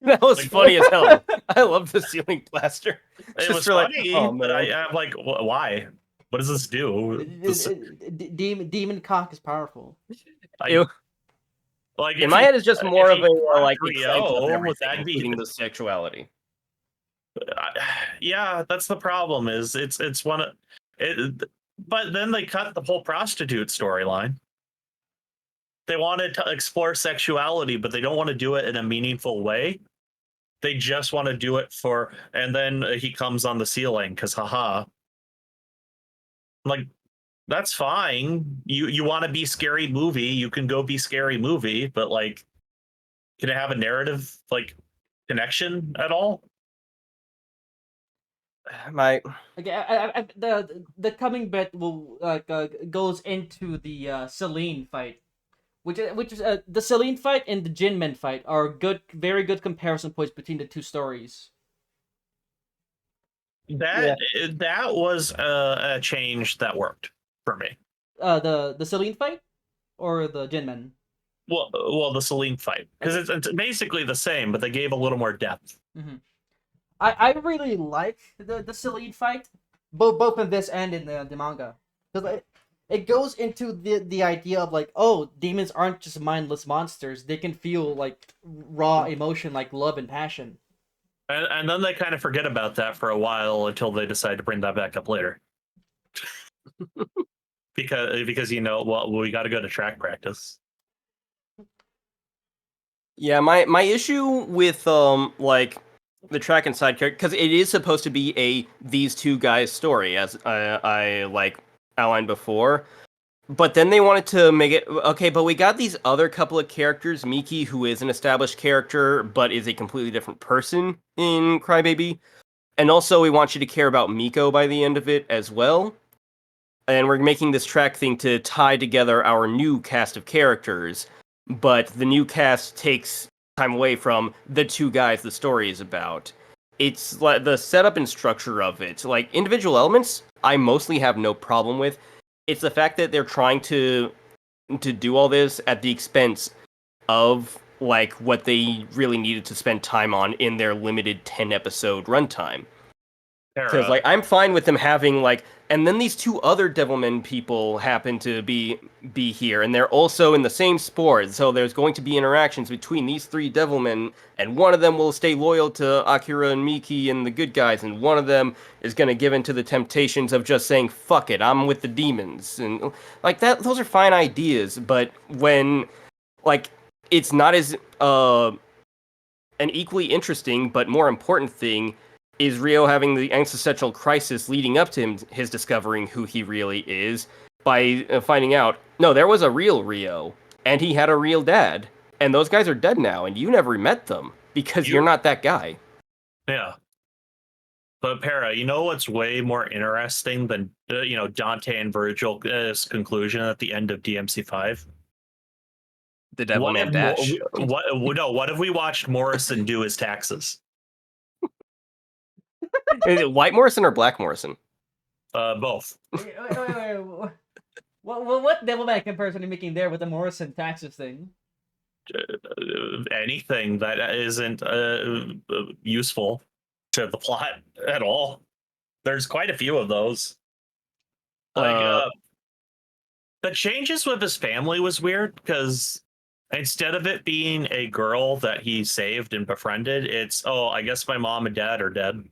That was Like, funny as hell. I love the ceiling plaster. It was funny, but I'm like, why? What does this do? Demon cock is powerful. Like in my head, it's just more of a like Rio, would that be including the sexuality. Yeah, that's the problem. Is it's one of it, but then they cut the whole prostitute storyline. They wanted to explore sexuality, but they don't want to do it in a meaningful way. They just want to do it for, and then he comes on the ceiling because haha. Like, that's fine. You want to be scary movie, you can go be scary movie, but like, can it have a narrative like connection at all? My Okay, the coming bit will goes into the Celine fight, which is the Celine fight and the Jinmen fight are very good comparison points between the two stories. That was a change that worked. for me. The Celine fight or the Jinmen? Well, the Celine fight, because it's basically the same, but they gave a little more depth. Mm-hmm. I really like the Celine fight, both in this and in the manga, because it goes into the idea of like, oh, demons aren't just mindless monsters; they can feel like raw emotion, like love and passion. And then they kind of forget about that for a while until they decide to bring that back up later. because well, we got to go to track practice. Yeah, my issue with like the track and side character, because it is supposed to be a these two guys story, as I like outlined before. But then they wanted to make it okay, but we got these other couple of characters, Miki, who is an established character but is a completely different person in Crybaby, and also we want you to care about Miko by the end of it as well. And we're making this track thing to tie together our new cast of characters, but the new cast takes time away from the two guys the story is about. It's like the setup and structure of it, like individual elements, I mostly have no problem with. It's the fact that they're trying to do all this at the expense of like what they really needed to spend time on in their limited 10 episode runtime. Because like I'm fine with them having like, and then these two other Devilman people happen to be here, and they're also in the same sport. So there's going to be interactions between these three Devilmen, and one of them will stay loyal to Akira and Miki and the good guys, and one of them is going to give in to the temptations of just saying "fuck it, I'm with the demons," and like that. Those are fine ideas, but when like it's not as an equally interesting but more important thing is Rio having the existential crisis leading up to his discovering who he really is by finding out, no, there was a real Rio, and he had a real dad, and those guys are dead now, and you never met them, because you're not that guy. Yeah. But Para, you know what's way more interesting than Dante and Virgil's conclusion at the end of DMC5? The Devilman Dash. What if we watched Morrison do his taxes? Is it White Morrison or Black Morrison? Both. Wait. What Devilman comparison are you making there with the Morrison taxes thing? Anything that isn't useful to the plot at all. There's quite a few of those. Like the changes with his family was weird because instead of it being a girl that he saved and befriended, it's, oh, I guess my mom and dad are dead.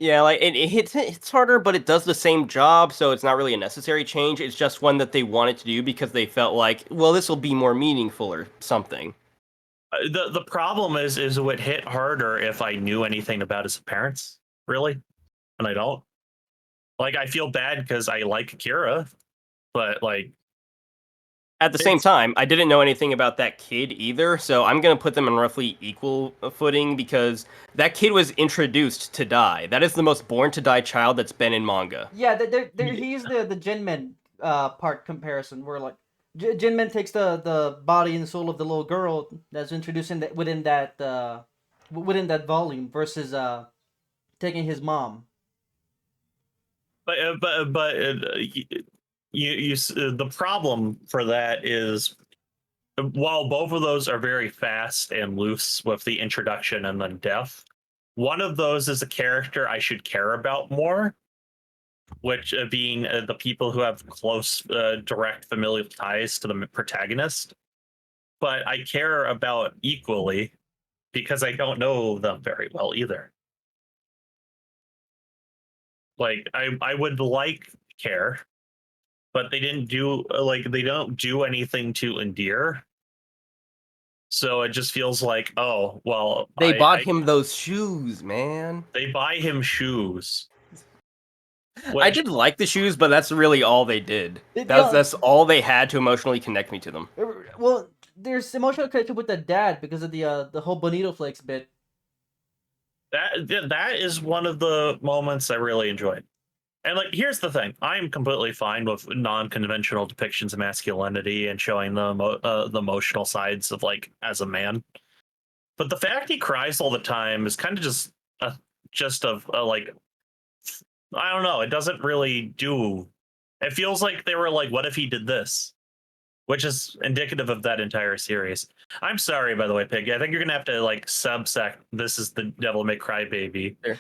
Yeah, like it hits harder, but it does the same job, so it's not really a necessary change. It's just one that they wanted to do because they felt like, well, this will be more meaningful or something. The problem is it would hit harder if I knew anything about his parents, really, and I don't. Like, I feel bad because I like Akira, but like at the same time, I didn't know anything about that kid either, so I'm gonna put them on roughly equal footing because that kid was introduced to die. That is the most born to die child that's been in manga. Yeah, he's the Jinmen part comparison where like Jinmen takes the body and soul of the little girl that's introduced within that volume versus taking his mom. But the problem for that is while both of those are very fast and loose with the introduction and then death, one of those is a character I should care about more, which being the people who have close, direct familial ties to the protagonist. But I care about equally because I don't know them very well either. Like I would like care, but they didn't do they don't do anything to endear. So it just feels like, oh well, they bought him those shoes, man. They buy him shoes. Which, I did like the shoes, but that's really all they did. That's all they had to emotionally connect me to them. Well, there's emotional connection with the dad because of the whole Bonito Flakes bit. That is one of the moments I really enjoyed. And like, here's the thing: I'm completely fine with non-conventional depictions of masculinity and showing the emotional sides of like as a man. But the fact he cries all the time is kind of just like I don't know. It doesn't really do. It feels like they were like, "What if he did this?" Which is indicative of that entire series. I'm sorry, by the way, Piggy. I think you're gonna have to like subsect. This is the Devil May Cry baby. There.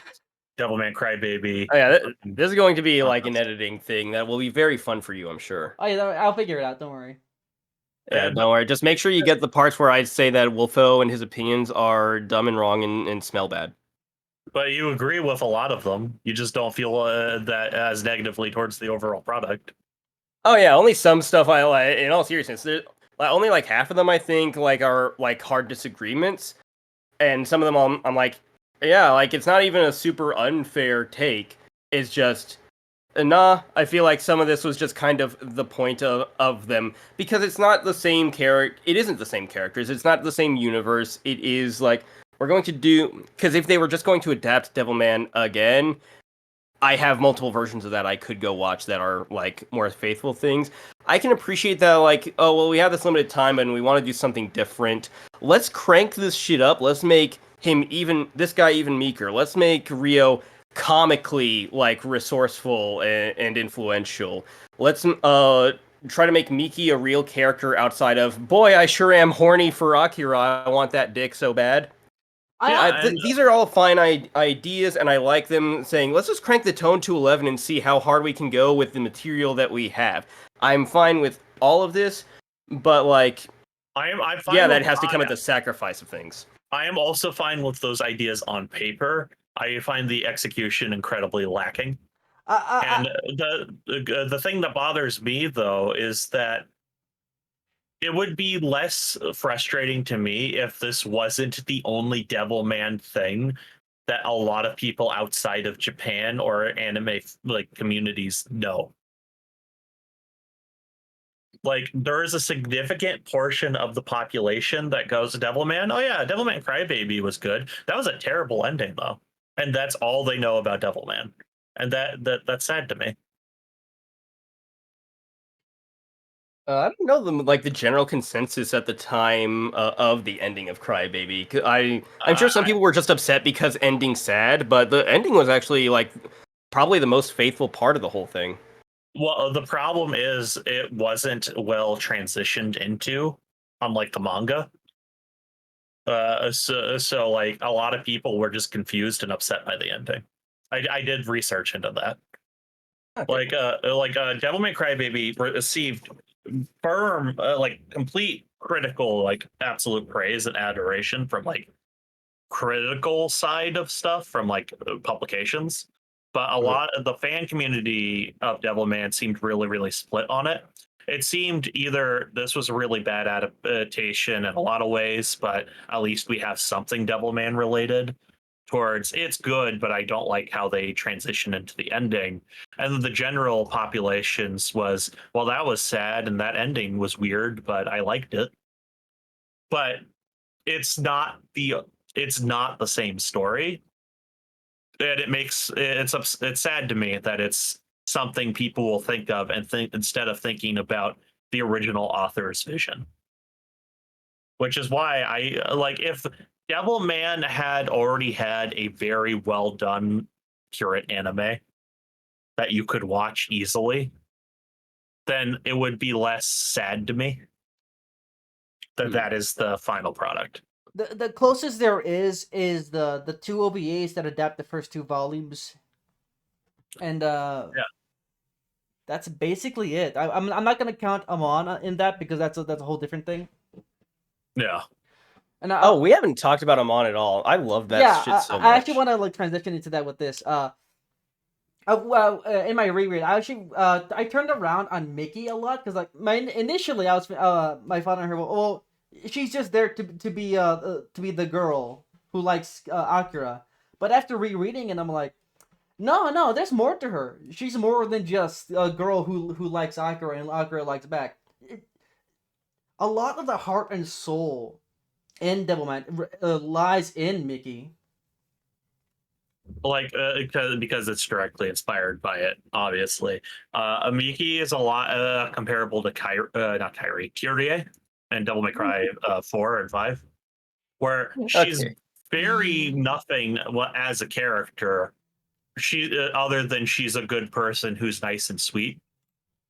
Devilman Crybaby. Oh, yeah, this is going to be like an editing thing that will be very fun for you, I'm sure. Oh yeah, I'll figure it out. Don't worry. Yeah, But don't worry. Just make sure you get the parts where I say that Wolfo and his opinions are dumb and wrong and smell bad. you agree with a lot of them. You just don't feel that as negatively towards the overall product. Oh yeah, only some stuff I like. In all seriousness, only like half of them I think like are like hard disagreements, and some of them I'm like, yeah, like it's not even a super unfair take. It's just nah. I feel like some of this was just kind of the point of them because it's not the same character. It isn't the same characters. It's not the same universe. It is like we're going to do because if they were just going to adapt Devilman again, I have multiple versions of that I could go watch that are like more faithful things. I can appreciate that, like, oh well, we have this limited time and we want to do something different. Let's crank this shit up. Let's make this guy even meeker. Let's make Rio comically like resourceful and influential. Let's try to make Miki a real character outside of boy, I sure am horny for Akira. I want that dick so bad. These are all fine ideas, and I like them saying, let's just crank the tone to 11 and see how hard we can go with the material that we have. I'm fine with all of this, but, like, I'm fine yeah, with that has to come at the sacrifice of things. I am also fine with those ideas on paper. I find the execution incredibly lacking. And the thing that bothers me, though, is that it would be less frustrating to me if this wasn't the only Devilman thing that a lot of people outside of Japan or anime like communities know. Like there is a significant portion of the population that goes Devilman. Oh yeah, Devilman Crybaby was good. That was a terrible ending though, and that's all they know about Devilman, and that's sad to me. I don't know the general consensus at the time of the ending of Crybaby. I'm sure some people were just upset because ending sad, but the ending was actually like probably the most faithful part of the whole thing. Well, the problem is it wasn't well transitioned into, unlike the manga. So like a lot of people were just confused and upset by the ending. I did research into that. Okay. Like Devil May Cry Baby received firm, like complete critical, like absolute praise and adoration from like critical side of stuff from like publications, but a lot of the fan community of Devilman seemed really, really split on it. It seemed either this was a really bad adaptation in a lot of ways, but at least we have something Devilman related, towards it's good, but I don't like how they transition into the ending. And then the general populations was, well, that was sad and that ending was weird, but I liked it. But it's not the same story. And it's sad to me that it's something people will think of and think instead of thinking about the original author's vision. Which is why I like if Devilman had already had a very well done curate anime that you could watch easily, then it would be less sad to me that that is the final product. The closest there is the two OVAs that adapt the first two volumes, and Yeah. that's basically it. I'm not gonna count Amon in that because that's a whole different thing. Yeah. And We haven't talked about Amon at all. I love that yeah, shit so much. I actually want to like transition into that with this. In my reread, I actually I turned around on Mickey a lot because like initially I was my father and her well she's just there to be the girl who likes Akira, but after rereading it I'm like no there's more to her. She's more than just a girl who likes Akira and Akira likes back. A lot of the heart and soul in Devilman lies in Mickey. Like because it's directly inspired by it, obviously. Amiki is a lot comparable to not Kyrie, Kyrie and Devil May Cry 4 and 5, where she's Okay. very nothing as a character, she other than she's a good person who's nice and sweet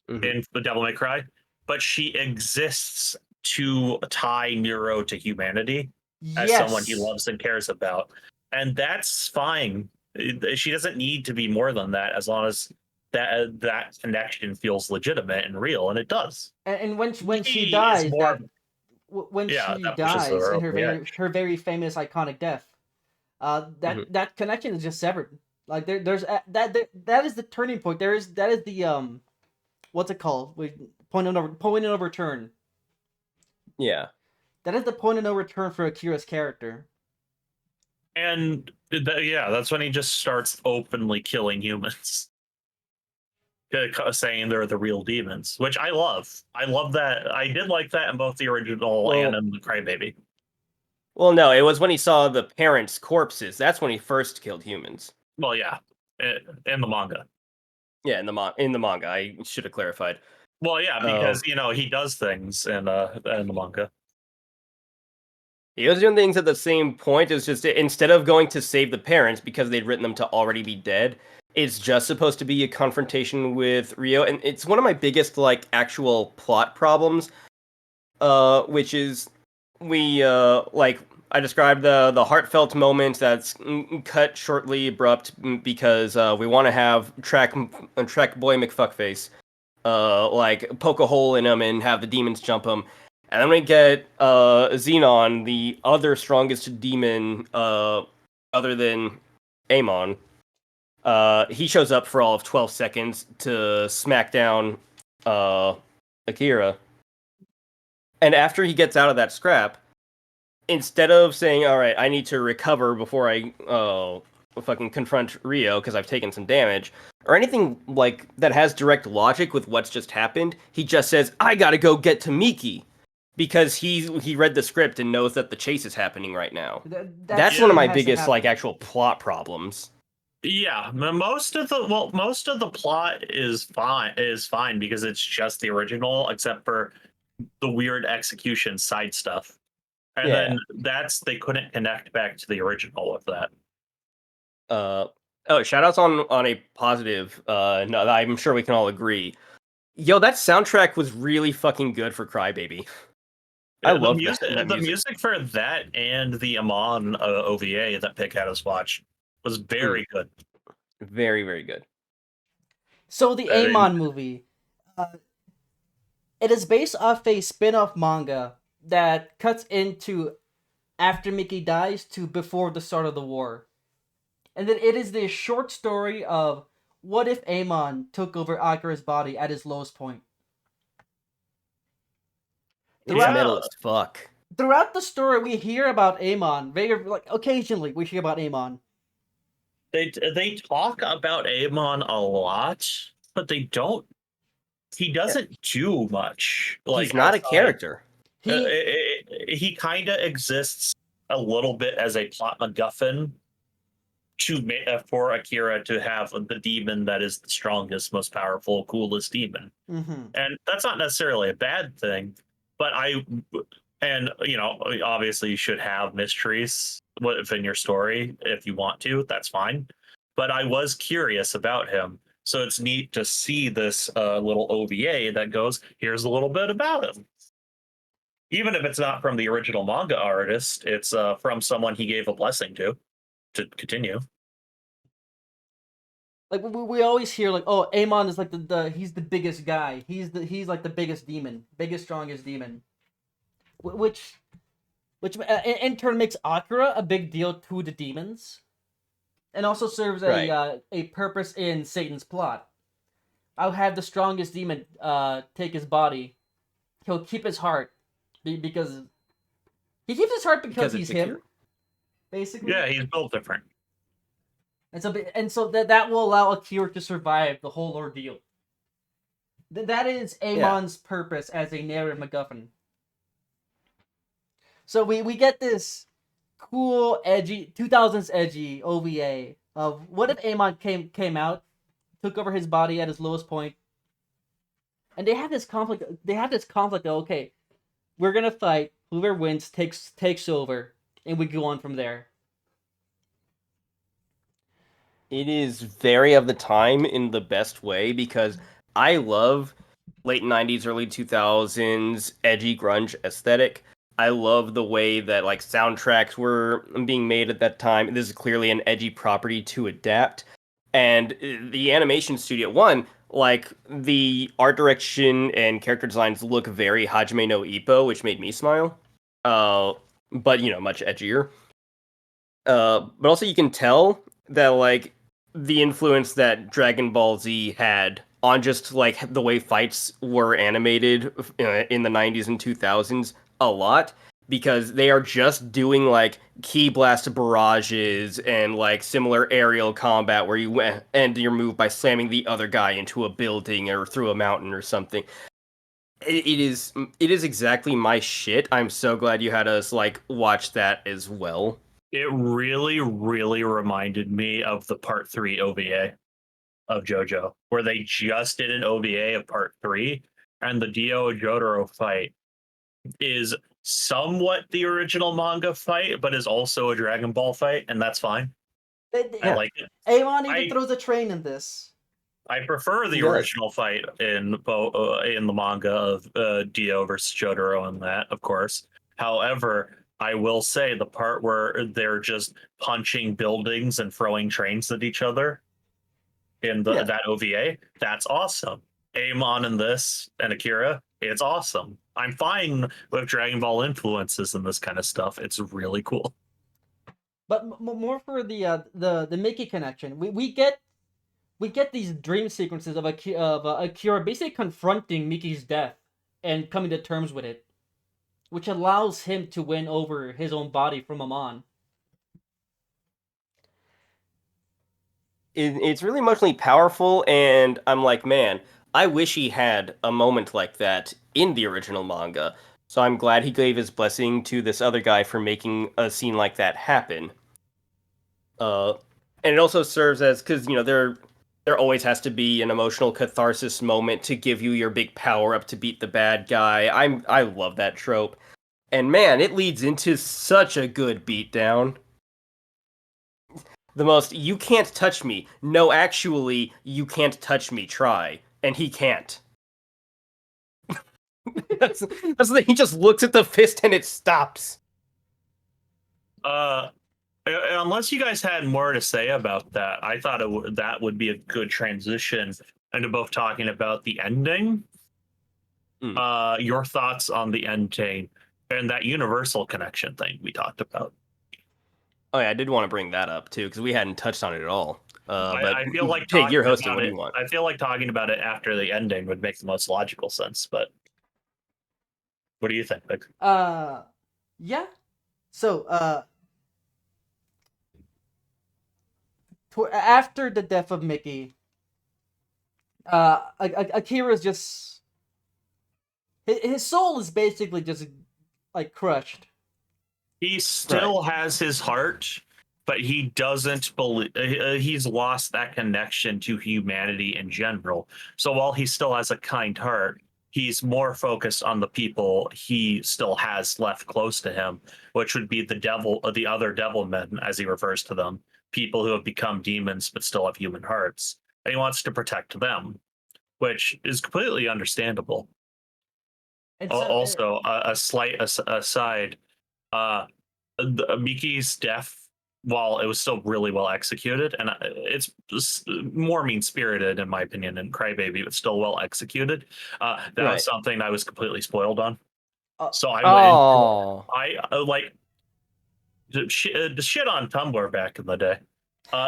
Mhm. in the Devil May Cry, but she exists to tie Nero to humanity as someone he Yes. loves and cares about, and that's fine. She doesn't need to be more than that, as long as that connection feels legitimate and real, and it does. And when she He is dies, more, when yeah, she that pushes dies her in over the edge. her very famous iconic death, Mhm. that connection is just severed. Like that is the turning point. That is the what's it called? Point of no return. Yeah. That is the point of no return for Akira's character. And yeah, that's when he just starts openly killing humans, saying they're the real demons, which I love. I love that. I did like that in both the original and Well, in the Crybaby. no, it was when he saw the parents' corpses. That's when he first killed humans. Well, yeah, in the manga. Yeah, in the manga, I should have clarified. Well, yeah, because he does things in the manga. He was doing things at the same point. It's just instead of going to save the parents because they'd written them to already be dead, it's just supposed to be a confrontation with Rio, and it's one of my biggest like actual plot problems. Which is we like I described the heartfelt moment that's cut shortly abrupt because we want to have track boy McFuckface like poke a hole in him and have the demons jump him. And then we get Xenon, the other strongest demon other than Amon. He shows up for all of 12 seconds to smack down Akira. And after he gets out of that scrap, instead of saying, "All right, I need to recover before I fucking confront Rio because I've taken some damage," or anything like that has direct logic with what's just happened, he just says, "I gotta go get to Miki," because he read the script and knows that the chase is happening right now. That That's one of scene my has to biggest like happen. actual plot problems. Yeah, most of the plot is fine because it's just the original, except for the weird execution side stuff. And Yeah. then they couldn't connect back to the original with that. Oh, shout outs on a positive. No, I'm sure we can all agree. Yo, that soundtrack was really fucking good for Crybaby. I The love music, that the music. music for that and the Amon OVA that Pick had us watch was very good. Very, very good. So the And Amon movie, uh, it is based off a spin-off manga that cuts into after Mickey dies to before the start of the war. And then it is the short story of what if Amon took over Akira's body at his lowest point. It's Throughout yeah, metal as fuck. throughout the story, we hear about Amon. Very like occasionally we hear about Amon. they talk about Amon a lot, but they don't. He Yeah. doesn't do much. He's Like not a outside, character. He he kind of exists a little bit as a plot MacGuffin for Akira to have the demon that is the strongest, most powerful, coolest demon. mhm. And that's not necessarily a bad thing, but obviously you should have mysteries within your story if you want to, that's fine. But I was curious about him, so it's neat to see this little OVA that goes, here's a little bit about him, even if it's not from the original manga artist. It's from someone he gave a blessing to continue. Like we always hear like, oh, Amon is like the he's the biggest guy. He's like the biggest demon, biggest strongest demon. Which in turn makes Akira a big deal to the demons, and also serves Right. A purpose in Satan's plot. I'll have the strongest demon take his body. He'll keep his heart because he keeps his heart because Because it's he's him, Akira. basically. Yeah, he's built different. And so that will allow Akira to survive the whole ordeal. That is Amon's purpose as a narrative MacGuffin. So we get this cool, edgy 2000s edgy OVA of what if Amon came out, took over his body at his lowest point, and they have this conflict. They have this conflict. Of, okay, we're gonna fight. Whoever wins takes over, and we go on from there. It is very of the time in the best way because I love late 90s, early 2000s edgy grunge aesthetic. I love the way that like soundtracks were being made at that time. This is clearly an edgy property to adapt. And the animation studio, one, like the art direction and character designs look very Hajime no Ippo, which made me smile. Uh, but much edgier. But also you can tell that like the influence that Dragon Ball Z had on just like the way fights were animated in the 90s and 2000s a lot because they are just doing like key blast barrages and like similar aerial combat where you end your move by slamming the other guy into a building or through a mountain or something. It is exactly my shit. I'm so glad you had us like watch that as well. It really, really reminded me of the Part 3 OVA of JoJo, where they just did an OVA of Part 3, and the Dio Jotaro fight is somewhat the original manga fight, but is also a Dragon Ball fight, and that's fine. I Yeah. like it. Amon even I throws a train in this. I prefer He the does. original fight in the manga of Dio versus Jotaro and that, of course. However, I will say the part where they're just punching buildings and throwing trains at each other in Yeah. that OVA, that's awesome. Amon in this and Akira, it's awesome. I'm fine with Dragon Ball influences and this kind of stuff. It's really cool. But more for the Mickey connection. We get these dream sequences of Akira basically confronting Mickey's death and coming to terms with it, which allows him to win over his own body from Amon. It's really emotionally powerful, and I'm like, man, I wish he had a moment like that in the original manga. So I'm glad he gave his blessing to this other guy for making a scene like that happen. Uh, and it also serves as because there always has to be an emotional catharsis moment to give you your big power up to beat the bad guy. I love that trope, and man, it leads into such a good beatdown. The most "you can't touch me." No, actually, you can't touch me. Try, and he can't. that's the thing. He just looks at the fist and it stops. Uh, unless you guys had more to say about that, I thought that would be a good transition into both talking about the ending, your thoughts on the ending, and that universal connection thing we talked about. Oh yeah, I did want to bring that up too because we hadn't touched on it at all. But I feel like Pig, you're talking hosting. about What do it. you want? I feel like talking about it after the ending would make the most logical sense. But what do you think, Vic? Yeah. So, after the death of Mickey, Akira's just his soul is basically just like crushed. He still has his heart, but he doesn't believe he's lost that connection to humanity in general. So while he still has a kind heart, he's more focused on the people he still has left close to him, which would be the devil, the other devil men, as he refers to them, people who have become demons but still have human hearts. And he wants to protect them, which is completely understandable. And so, Also, a slight aside, Miki's death, while it was still really well executed, and it's more mean spirited in my opinion than Crybaby, but still well executed. That was something I was completely spoiled on. So I went. Oh, I like the shit on Tumblr back in the day.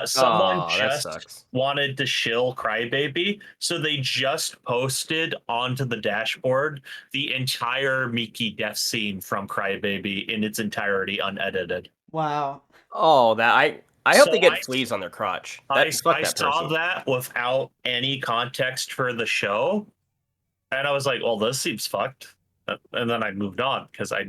Someone that just sucks. wanted to shill Crybaby, so they just posted onto the dashboard the entire Miki death scene from Crybaby in its entirety, unedited. wow. Oh, that I hope So they get fleas on their crotch. Fuck I that saw person. that without any context for the show, and I was like, "Well, this seems fucked." And then I moved on because I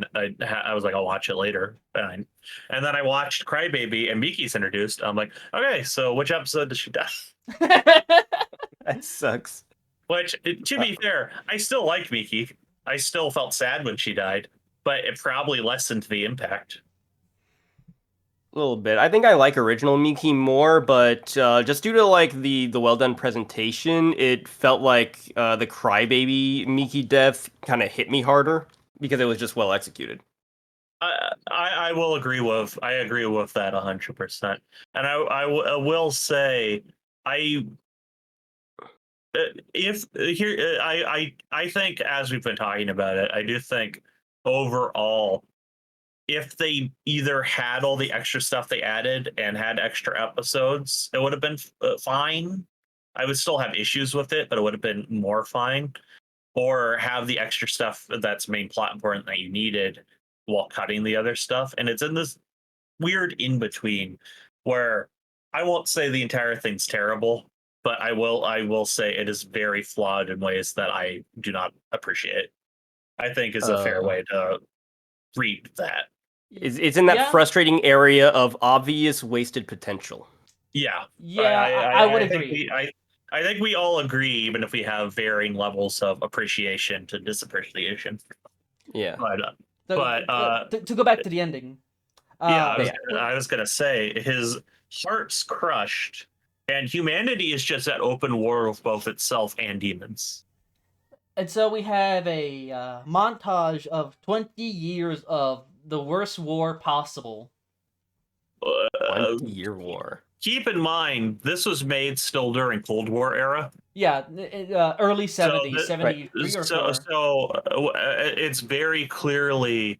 was like, "I'll watch it later." And then I watched Crybaby and Miki's introduced. I'm like, "Okay, so which episode does she die?" That sucks. Which, to be fair, I still liked Miki. I still felt sad when she died, but it probably lessened the impact. A little bit. I think I like original Miki more, but just due to like the well done presentation, it felt like the Crybaby Miki death kind of hit me harder because it was just well executed. I will agree with that 100%. And I will say I if here I think as we've been talking about it, I do think overall if they either had all the extra stuff they added and had extra episodes, it would have been fine. I would still have issues with it, but it would have been more fine. Or have the extra stuff that's main plot important that you needed while cutting the other stuff. And it's in this weird in between where I won't say the entire thing's terrible, but I will say it is very flawed in ways that I do not appreciate. I think is a fair way to read that. It's in that Yeah. frustrating area of obvious wasted potential. Yeah. Yeah, I would think agree. I think we all agree, even if we have varying levels of appreciation to disappreciation. Yeah. But To go back to the ending. yeah, I was gonna say his heart's crushed, and humanity is just that open war with both itself and demons. And so we have a montage of 20 years of the worst war possible. 20-year war. Keep in mind, this was made still during Cold War era. Yeah, early 70s, So 73 or So 4. it's very clearly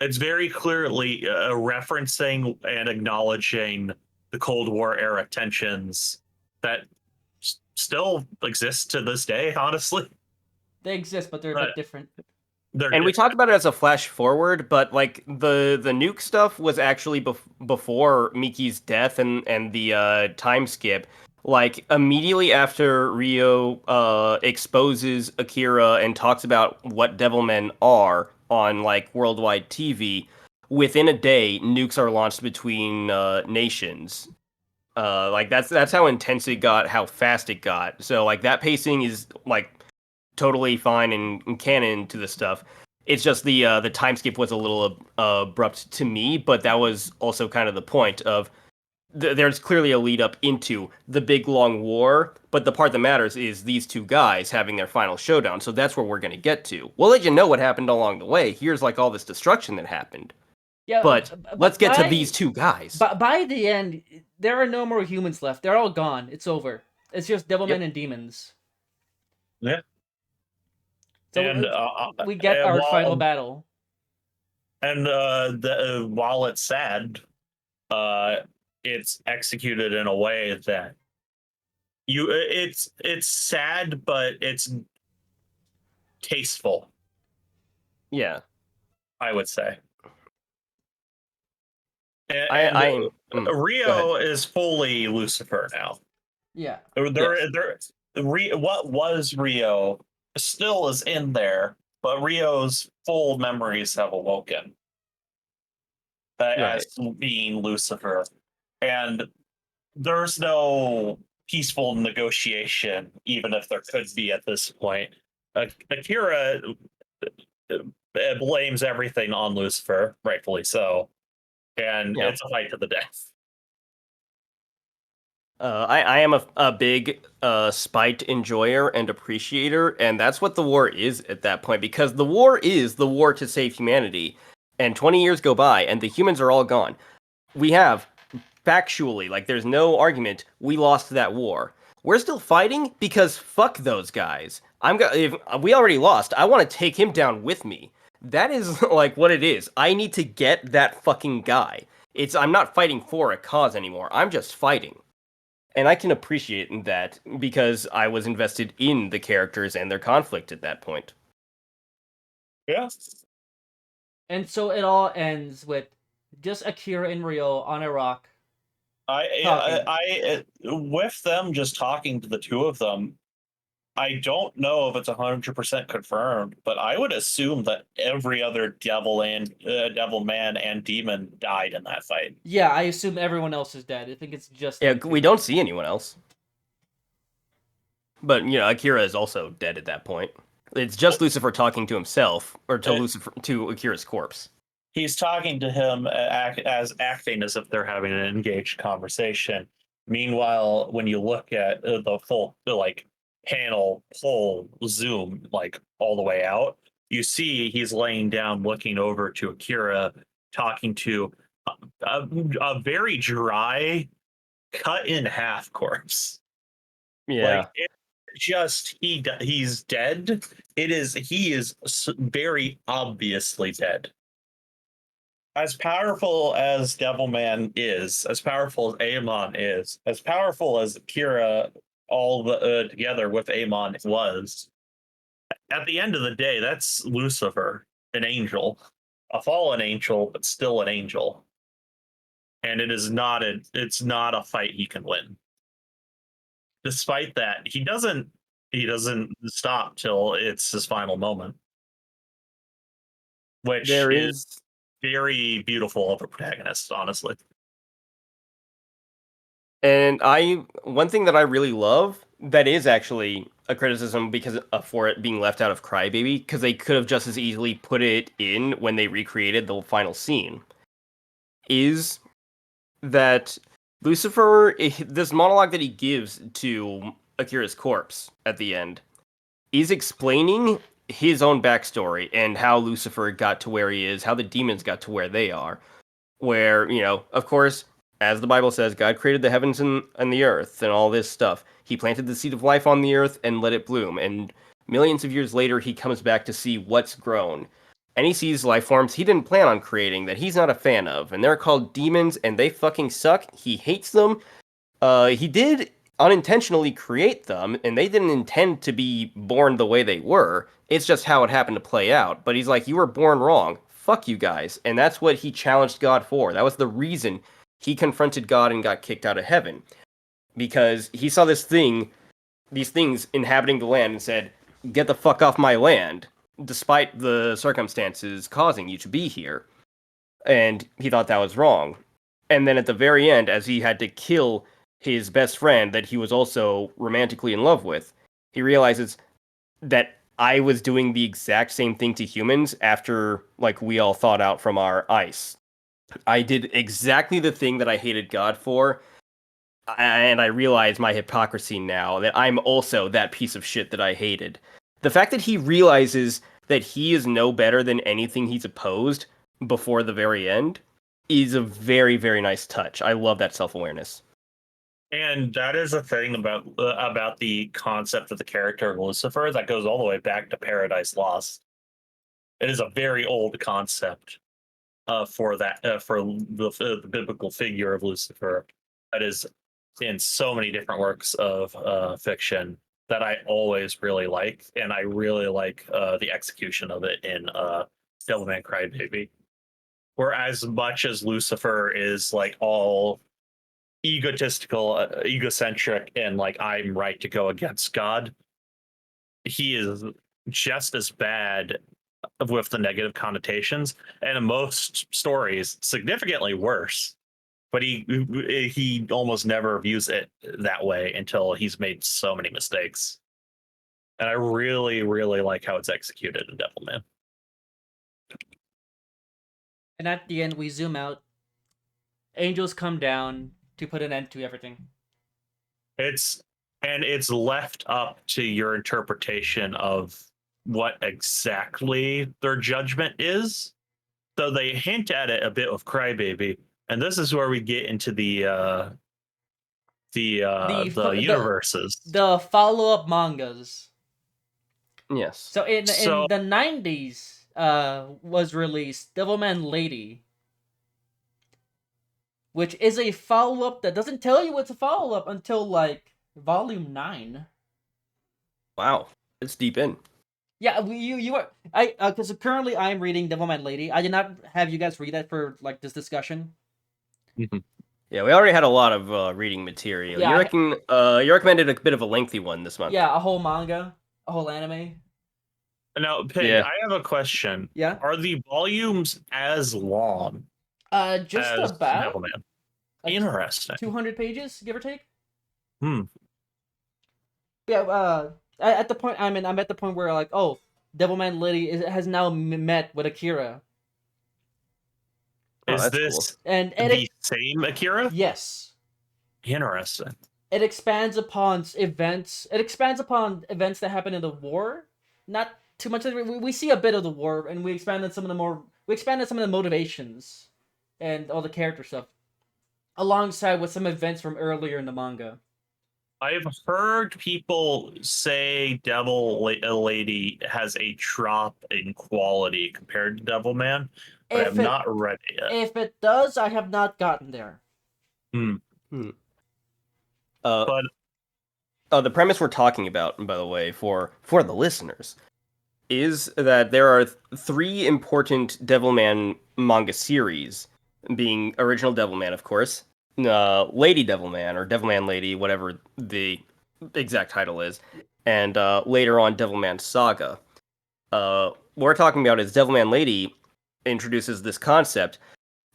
referencing and acknowledging the Cold War era tensions that still exist to this day. Honestly, They exist, but they're a bit different. And we talked about it as a flash forward, but like the nuke stuff was actually before Miki's death and the time skip. Like immediately after Rio exposes Akira and talks about what Devilmen are on like worldwide TV, within a day nukes are launched between nations. Like that's how intense it got, how fast it got. So like that pacing is like totally fine and canon to the stuff. It's just the time skip was a little abrupt to me, but that was also kind of the point of there's clearly a lead up into the big long war, but the part that matters is these two guys having their final showdown. So that's where we're going to get to. We'll let you know what happened along the way. Here's like all this destruction that happened. Yeah, But let's get to these two guys. But by the end, there are no more humans left. They're all gone. It's over. It's just Devilmen and demons. Yeah. So and we get our final battle. And while it's sad, it's executed in a way that it's sad, but it's tasteful. Yeah, I would say. Rio is fully Lucifer now. Yeah. What was Rio still is in there, but Rio's full memories have awoken as being Lucifer. And there's no peaceful negotiation, even if there could be at this point. Akira blames everything on Lucifer, rightfully so. And it's a fight to the death. I am a big spite enjoyer and appreciator, and that's what the war is at that point, because the war is the war to save humanity, and 20 years go by, and the humans are all gone. We have, factually, like there's no argument, we lost that war. We're still fighting because fuck those guys. If we already lost, I want to take him down with me. That is like what it is. I need to get that fucking guy. I'm not fighting for a cause anymore. I'm just fighting. And I can appreciate that because I was invested in the characters and their conflict at that point. Yes. And so it all ends with just Akira and Rio on a rock. With them just talking to the two of them, I don't know if it's 100% confirmed, but I would assume that every other Devilman and demon died in that fight. Yeah, I assume everyone else is dead. I think it's just we don't see anyone else. But Akira is also dead at that point. It's just Lucifer talking to himself, or to Akira's corpse. he's talking to him as acting as if they're having an engaged conversation. Meanwhile, when you look at the full like panel pull zoom like all the way out, you see he's laying down, looking over to Akira, talking to a very dry, cut in half corpse. Yeah. Like it just he's dead. He is very obviously dead. As powerful as Devilman is, as powerful as Amon is, as powerful as Kira all together with Amon was, at the end of the day, that's Lucifer, an angel, a fallen angel, but still an angel. And it's not a fight he can win. Despite that, he doesn't stop till it's his final moment, which There is is very beautiful of a protagonist, honestly. And one thing that I really love that is actually a criticism because for it being left out of Crybaby, because they could have just as easily put it in when they recreated the final scene, is that Lucifer, this monologue that he gives to Akira's corpse at the end, is explaining his own backstory and how Lucifer got to where he is, how the demons got to where they are. Where, of course, as the Bible says, God created the heavens and the earth and all this stuff. He planted the seed of life on the earth and let it bloom. And millions of years later, he comes back to see what's grown. And he sees life forms he didn't plan on creating that he's not a fan of. And they're called demons, and they fucking suck. He hates them. He did unintentionally create them, and they didn't intend to be born the way they were. It's just how it happened to play out. But he's like, you were born wrong. Fuck you guys. And that's what he challenged God for. That was the reason he confronted God and got kicked out of heaven. Because he saw these things inhabiting the land and said, get the fuck off my land, despite the circumstances causing you to be here. And he thought that was wrong. And then at the very end, as he had to kill his best friend that he was also romantically in love with, he realizes that I was doing the exact same thing to humans after, like, we all thawed out from our ice. I did exactly the thing that I hated God for, and I realize my hypocrisy now, that I'm also that piece of shit that I hated. The fact that he realizes that he is no better than anything he's opposed before the very end is a very, very nice touch. I love that self-awareness. And that is a thing about the concept of the character of Lucifer that goes all the way back to Paradise Lost. It is a very old concept for the biblical figure of Lucifer that is in so many different works of fiction that I always really like, and I really like the execution of it in Devilman Crybaby. Where as much as Lucifer is like all egotistical, egocentric, and like I'm right to go against God, he is just as bad with the negative connotations, and in most stories, significantly worse. But he almost never views it that way until he's made so many mistakes. And I really, really like how it's executed in Devilman. And at the end, we zoom out. Angels come down to put an end to everything. It's left up to your interpretation of what exactly their judgment is. So they hint at it a bit with Crybaby, and this is where we get into the universes. The follow up mangas. Yes. So in So the 90s, was released Devilman Lady, which is a follow up that doesn't tell you it's a follow up until like volume 9. Wow. It's deep in. Yeah, you are because currently I'm reading Devilman Lady. I did not have you guys read that for like this discussion. Yeah, we already had a lot of reading material. Yeah, You recommended a bit of a lengthy one this month. Yeah, a whole manga, a whole anime. now, Pig, Yeah. I have a question. Yeah. Are the volumes as long Just as about Devilman? like Interesting. 200 pages, give or take. Hmm. Yeah. At the point I'm at the point where like, oh, Devilman Lady has now met with Akira. Oh, Is that's this and the same Akira? yes, Interesting. it expands upon events. It expands upon events that happen in the war. Not too much. We see a bit of the war, and we expanded some of the more. We expanded some of the motivations, and all the character stuff, alongside with some events from earlier in the manga. I've heard people say Lady has a drop in quality compared to Devilman, but I have If it not read it yet. if it does, I have not gotten there. Hmm. Uh, But the premise we're talking about, by the way, for the listeners, is that there are three important Devilman manga series, being original Devilman, of course, Lady Devilman, or Devilman Lady, whatever the exact title is, and later on Devilman Saga. What we're talking about is Devilman Lady introduces this concept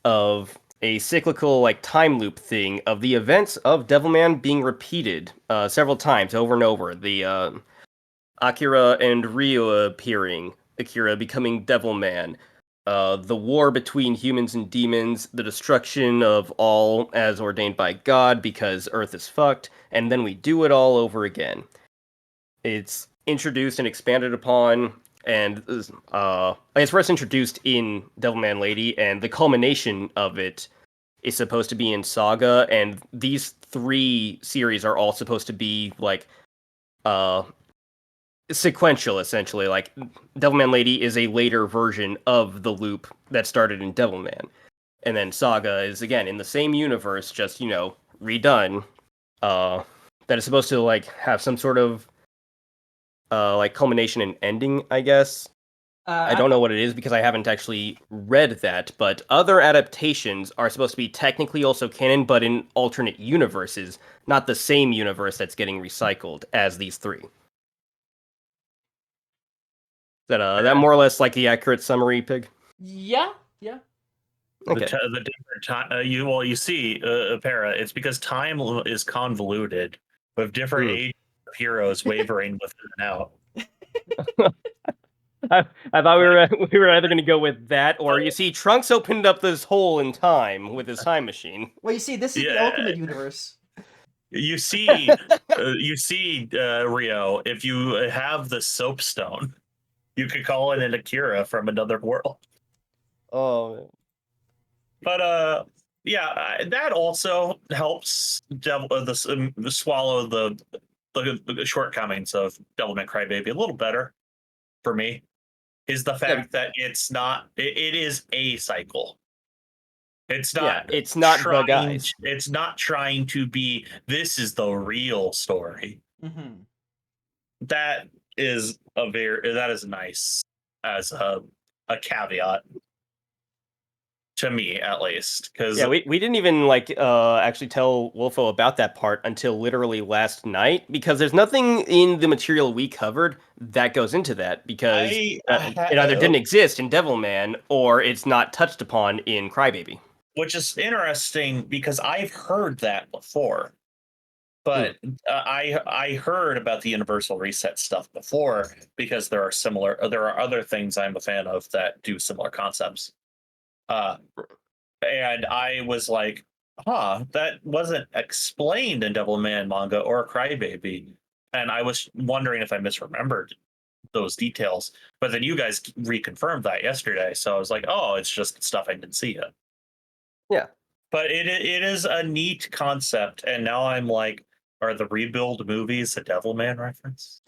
of a cyclical like time loop thing of the events of Devilman being repeated several times over and over. The Akira and Ryo appearing, Akira becoming Devilman, the war between humans and demons, the destruction of all as ordained by God because Earth is fucked, and then we do it all over again. It's introduced and expanded upon, and it's first introduced in Devilman Lady, and the culmination of it is supposed to be in Saga, and these three series are all supposed to be like uh sequential, essentially. Like Devilman Lady is a later version of the loop that started in Devilman, and then Saga is again in the same universe, just redone. That is supposed to like have some sort of like culmination and ending, I guess. I don't know what it is because I haven't actually read that, but other adaptations are supposed to be technically also canon, but in alternate universes, not the same universe that's getting recycled as these three. That more or less like the accurate summary, Pig? Yeah, yeah. Okay. the different time you see Para, it's because time is convoluted with different age of heroes wavering within and out. I thought we were either going to go with that, or you see, Trunks opened up this hole in time with his time machine. Well, you see, this is the Yeah. Ultimate Universe. You see, Rio. If you have the soapstone, you could call it an Akira from another world. Oh, But yeah, that also helps swallow the shortcomings of Devilman Crybaby a little better for me. Is the fact that it is a cycle. It's not it's not the trying. guys. It's not trying to be. This is the real story. Mm-hmm. That is nice as a caveat to me, at least, because Yeah, we didn't even like actually tell Wolfo about that part until literally last night, because there's nothing in the material we covered that goes into that, because it either didn't exist in Devilman or it's not touched upon in Crybaby. which is interesting because I've heard that before. But I heard about the universal reset stuff before because there are other things I'm a fan of that do similar concepts. And I was like, that wasn't explained in Devilman manga or Crybaby. And I was wondering if I misremembered those details. But then you guys reconfirmed that yesterday. So I was like, oh, it's just stuff I didn't see yet. Yeah. But it is a neat concept. And now I'm like, are the Rebuild movies a Devilman reference?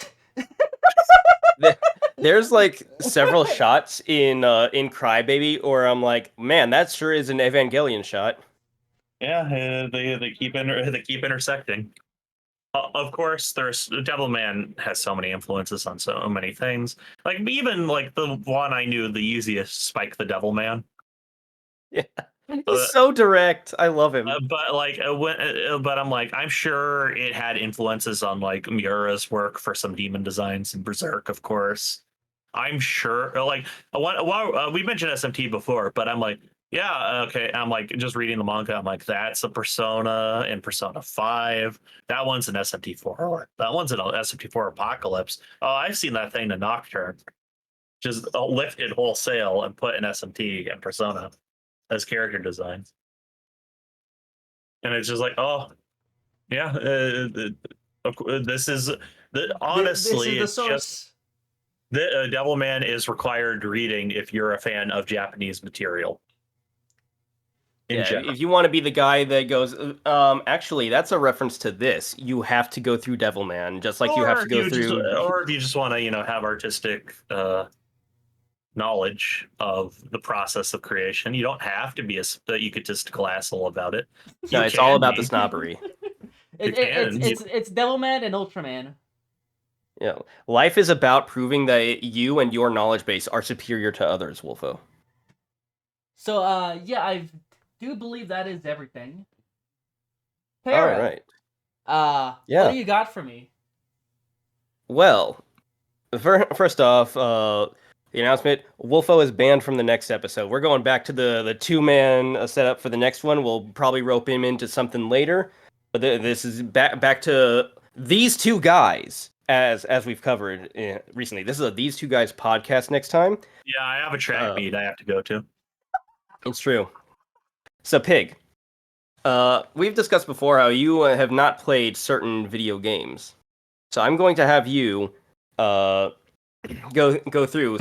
There's like several shots in Crybaby, or I'm like, man, that sure is an Evangelion shot. Yeah, they keep intersecting. Of course, there's Devilman has so many influences on so many things. Like even like the one I knew the easiest, Spike the Devilman. Yeah, he's so direct. I love him. But I'm like, I'm sure it had influences on like Miura's work for some demon designs and Berserk, of course. I'm sure. We mentioned SMT before, but I'm like, yeah, okay. I'm like just reading the manga. I'm like, that's a Persona in Persona 5. That one's an SMT4. That one's an SMT4 Apocalypse. Oh, I've seen that thing to Nocturne. Just lifted wholesale and put an SMT in Persona. as character designs. And it's just like, oh, yeah, this is This honestly, is the it's just source. the Devilman is required reading if you're a fan of Japanese material. In Yeah, general. if you want to be the guy that goes, actually, that's a reference to this. You have to go through Devilman, just like you have to go through. Or if you just want to, have artistic knowledge of the process of creation, you don't have to be a egotistical asshole about it. No, You it's all can about be. the snobbery. You can. It's Devilman and Ultraman. Yeah, life is about proving that you and your knowledge base are superior to others, Wolfo. So yeah, I do believe that is everything. All Para, right. what Yeah. do you got for me? Well, first off, the announcement: Wolfo is banned from the next episode. We're going back to the 2-man setup for the next one. We'll probably rope him into something later, but this is back to these two guys as we've covered recently. This is a these two guys podcast next time. Yeah, I have a track meet I have to go to. It's true. So, Pig, we've discussed before how you have not played certain video games. So I'm going to have you go through